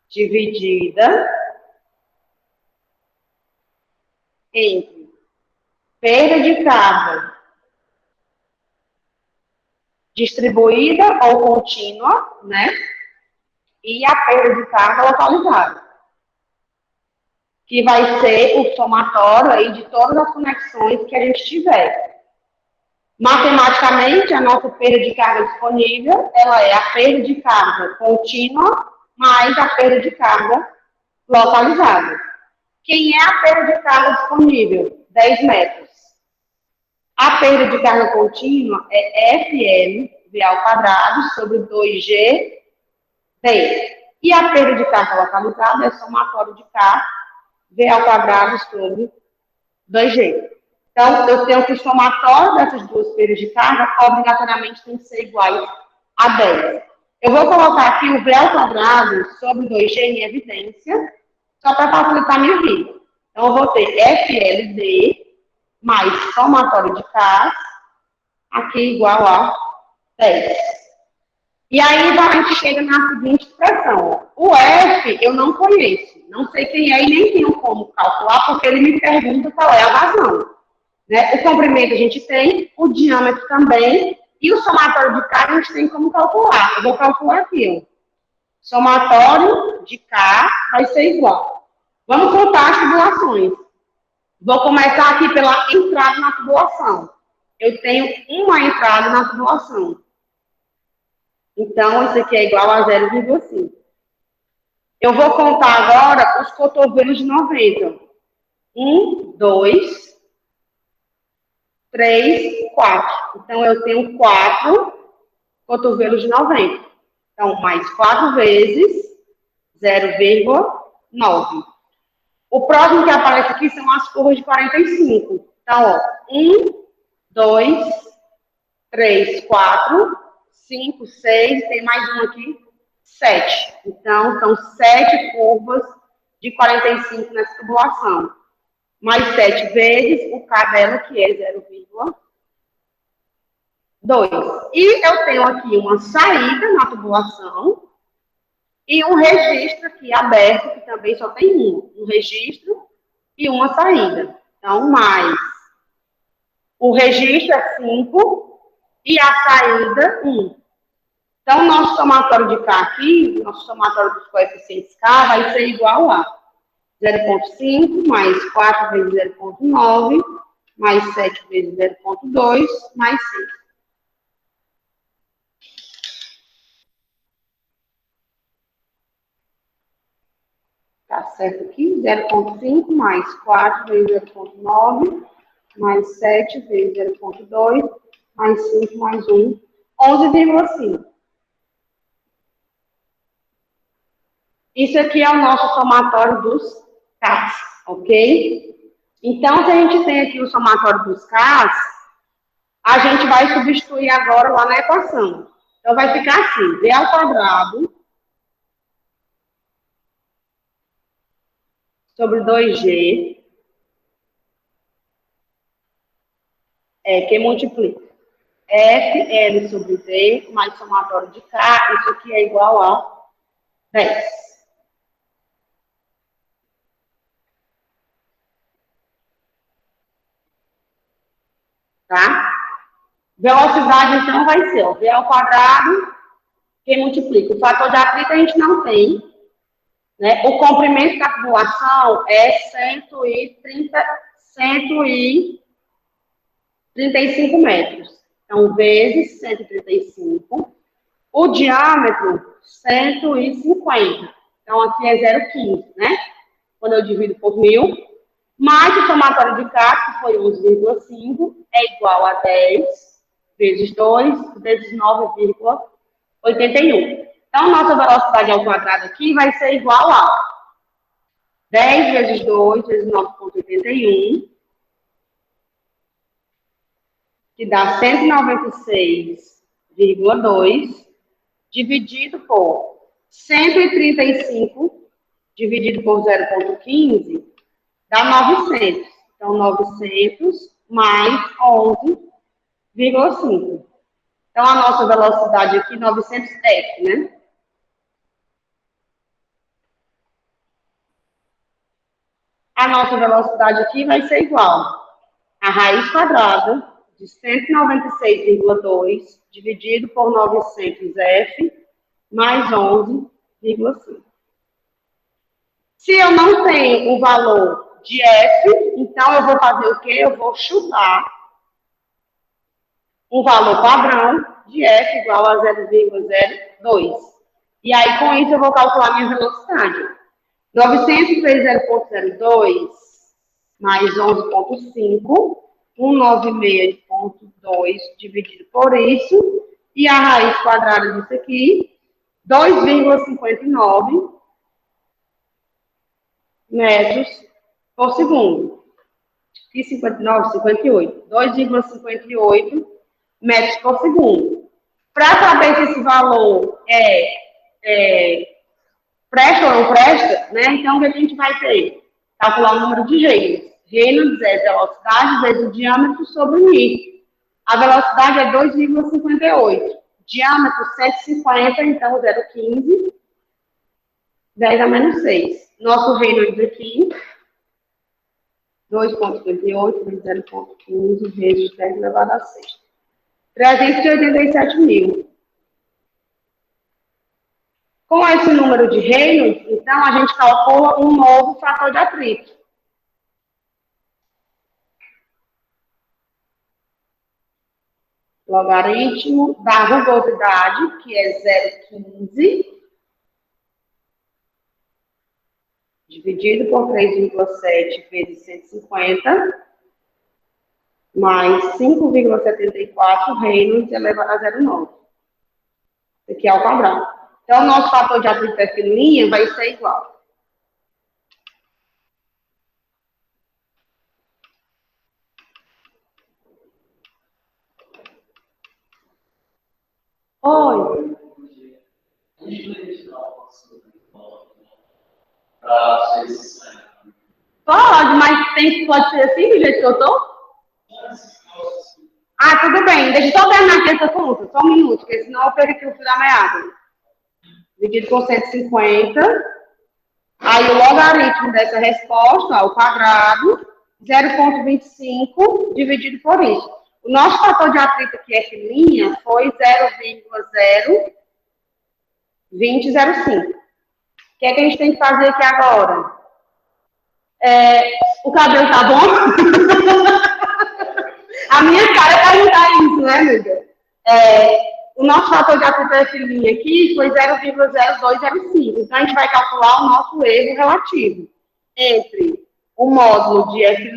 dividida entre perda de carga distribuída ou contínua, né? E a perda de carga localizada, que vai ser o somatório aí de todas as conexões que a gente tiver. Matematicamente, a nossa perda de carga disponível, ela é a perda de carga contínua mais a perda de carga localizada. Quem é a perda de carga disponível? 10 metros. A perda de carga contínua é FL, V ao quadrado, sobre 2G, D. E a perda de carga localizada é somatório de K, V ao quadrado, sobre 2G. Então, eu tenho que o somatório dessas duas perdas de carga obrigatoriamente tem que ser igual a 10. Eu vou colocar aqui o V ao quadrado sobre 2G em evidência, só para facilitar minha vida. Então, eu vou ter FLD mais somatório de K, aqui igual a 10. E aí, a gente chega na seguinte expressão. O F eu não conheço, não sei quem é e nem tenho como calcular, porque ele me pergunta qual é a vazão. Né? O comprimento a gente tem, o diâmetro também, e o somatório de K a gente tem como calcular. Eu vou calcular aqui, ó. Somatório de K vai ser igual. Vamos contar as tubulações. Vou começar aqui pela entrada na tubulação. Eu tenho uma entrada na tubulação. Então, isso aqui é igual a 0,5. Eu vou contar agora os cotovelos de 90. 1, 2, 3, 4. Então, eu tenho 4 cotovelos de 90. Então, mais 4 vezes 0,9. O próximo que aparece aqui são as curvas de 45. Então, ó, 1, 2, 3, 4, 5, 6, tem mais um aqui, 7. Então, são 7 curvas de 45 nessa tubulação. Mais 7 vezes o K dela, que é 0,2. E eu tenho aqui uma saída na tubulação e um registro aqui aberto, que também só tem um registro e uma saída. Então, mais. O registro é 5 e a saída 1. Então, o nosso somatório de K aqui, nosso somatório dos coeficientes K vai ser igual a 0,5 mais 4 vezes 0,9 mais 7 vezes 0,2 mais 6. Tá certo aqui? 0,5 mais 4 vezes 0,9 mais 7 vezes 0,2 mais 5 mais 1, 11,5. Isso aqui é o nosso somatório dos Ks, ok? Então, se a gente tem aqui o somatório dos Ks, a gente vai substituir agora lá na equação. Então, vai ficar assim, V ao quadrado sobre 2G que multiplica FL sobre V mais somatório de K, isso aqui é igual a 10. Tá? Velocidade, então, vai ser ó, V ao quadrado que multiplica. O fator de atrito a gente não tem. Né? O comprimento da tubulação é 135 metros. Então, vezes 135. O diâmetro, 150. Então, aqui é 0,15, né? Quando eu divido por 1000. Mais o somatório de K, que foi 11,5, é igual a 10. vezes 2 vezes 9,81. Então, nossa velocidade ao quadrado aqui vai ser igual a 10 vezes 2 vezes 9,81, que dá 196,2, dividido por 135, dividido por 0,15, dá 900. Então, 900 mais 11,5. Então, a nossa velocidade aqui, 900F, né? A nossa velocidade aqui vai ser igual a raiz quadrada de 196,2 dividido por 900F mais 11,5. Se eu não tenho o valor de F, então eu vou fazer o quê? Eu vou chutar um valor padrão de F igual a 0,02. E aí, com isso, eu vou calcular minha velocidade. 900 vezes 0,02 mais 11,5, 196,2 dividido por isso, e a raiz quadrada disso aqui, 2,59 metros por segundo. E 59, 58. 2,58 metros por segundo. Para saber se esse valor presta ou não presta, né? Então, o que a gente vai ter? Calcular o número de Reynolds. Reynolds é velocidade vezes o diâmetro sobre o μ. A velocidade é 2,58. Diâmetro 150, então 0,15. 10 a menos 6. Nosso Reynolds aqui, 2,58 vezes 0,15 vezes 10 elevado a 6. 387 mil. Com esse número de Reynolds, então, a gente calcula um novo fator de atrito. Logaritmo da rugosidade, que é 0,15, dividido por 3,7 vezes 150, mais 5,74 Reynolds elevado a 0,9. Isso aqui é ao quadrado. Então, o nosso fator de atrito F' vai ser igual. Oi. Pode, mas pode ser assim, do jeito que eu tô? Ah, tudo bem. Deixa eu só terminar aqui essa conta, só um minuto, porque senão eu perco aqui o fio da meada. Dividido por 150. Aí o logaritmo dessa resposta, ao quadrado, 0,25 dividido por isso. O nosso fator de atrito aqui, F', foi 0,02005. O que é que a gente tem que fazer aqui agora? O cabelo tá bom? A minha cara perguntar isso, né, amiga? O nosso fator de atrito F' aqui foi 0,0205. Então, a gente vai calcular o nosso erro relativo entre o módulo de F'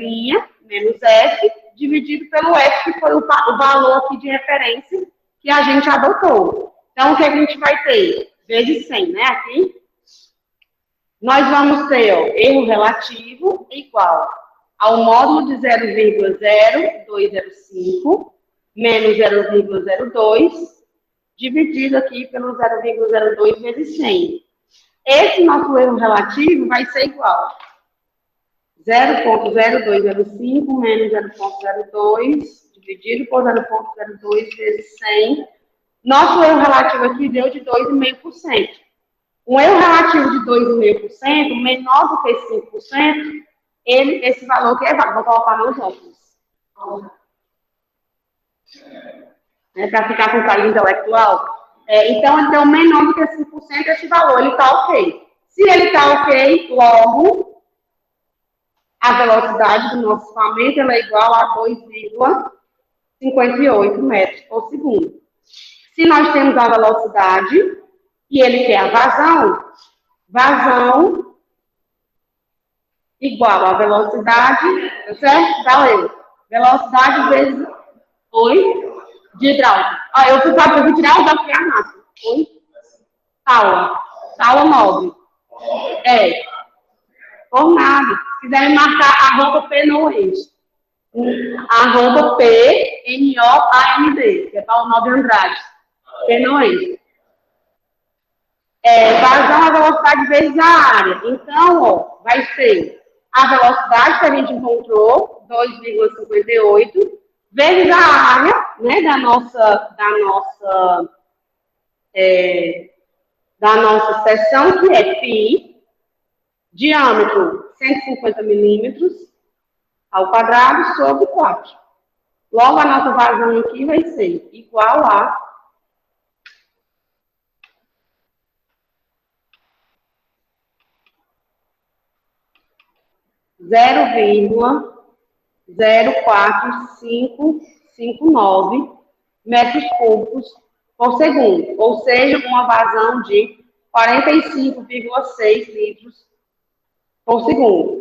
menos F, dividido pelo F, que foi o valor aqui de referência que a gente adotou. Então, o que a gente vai ter? Vezes 100, né? Aqui. Nós vamos ter erro relativo igual ao módulo de 0,0205 menos 0,02 dividido aqui pelo 0,02 vezes 100. Esse nosso erro relativo vai ser igual 0,0205 menos 0,02 dividido por 0,02 vezes 100. Nosso erro relativo aqui deu de 2,5%. Um erro relativo de 2,5%, menor do que 5%, esse valor que é válido. Vou colocar meus óculos. Para ficar com carinho intelectual. Então, ele deu menor do que 5% esse valor, ele está ok. Se ele está ok, logo, a velocidade do nosso equipamento ela é igual a 2,58 metros por segundo. Se nós temos a velocidade e ele quer a vazão igual a velocidade, certo? Valeu. Velocidade vezes... Oi? De hidráulica. Ó, eu fui tirar o da massa. Oi? Taula 9. É. Por nada. Se quiser me marcar, @pnoend. @PNOAND, que é Paulo Nobre Andrade. Pnoend. Vazão a velocidade vezes a área. Então, ó, vai ser a velocidade que a gente encontrou, 2,58, vezes a área, né, da nossa seção, que é π, diâmetro 150 milímetros ao quadrado sobre 4. Logo, a nossa vazão aqui vai ser igual a 0,04559 metros cúbicos por segundo, ou seja, uma vazão de 45,6 litros por segundo.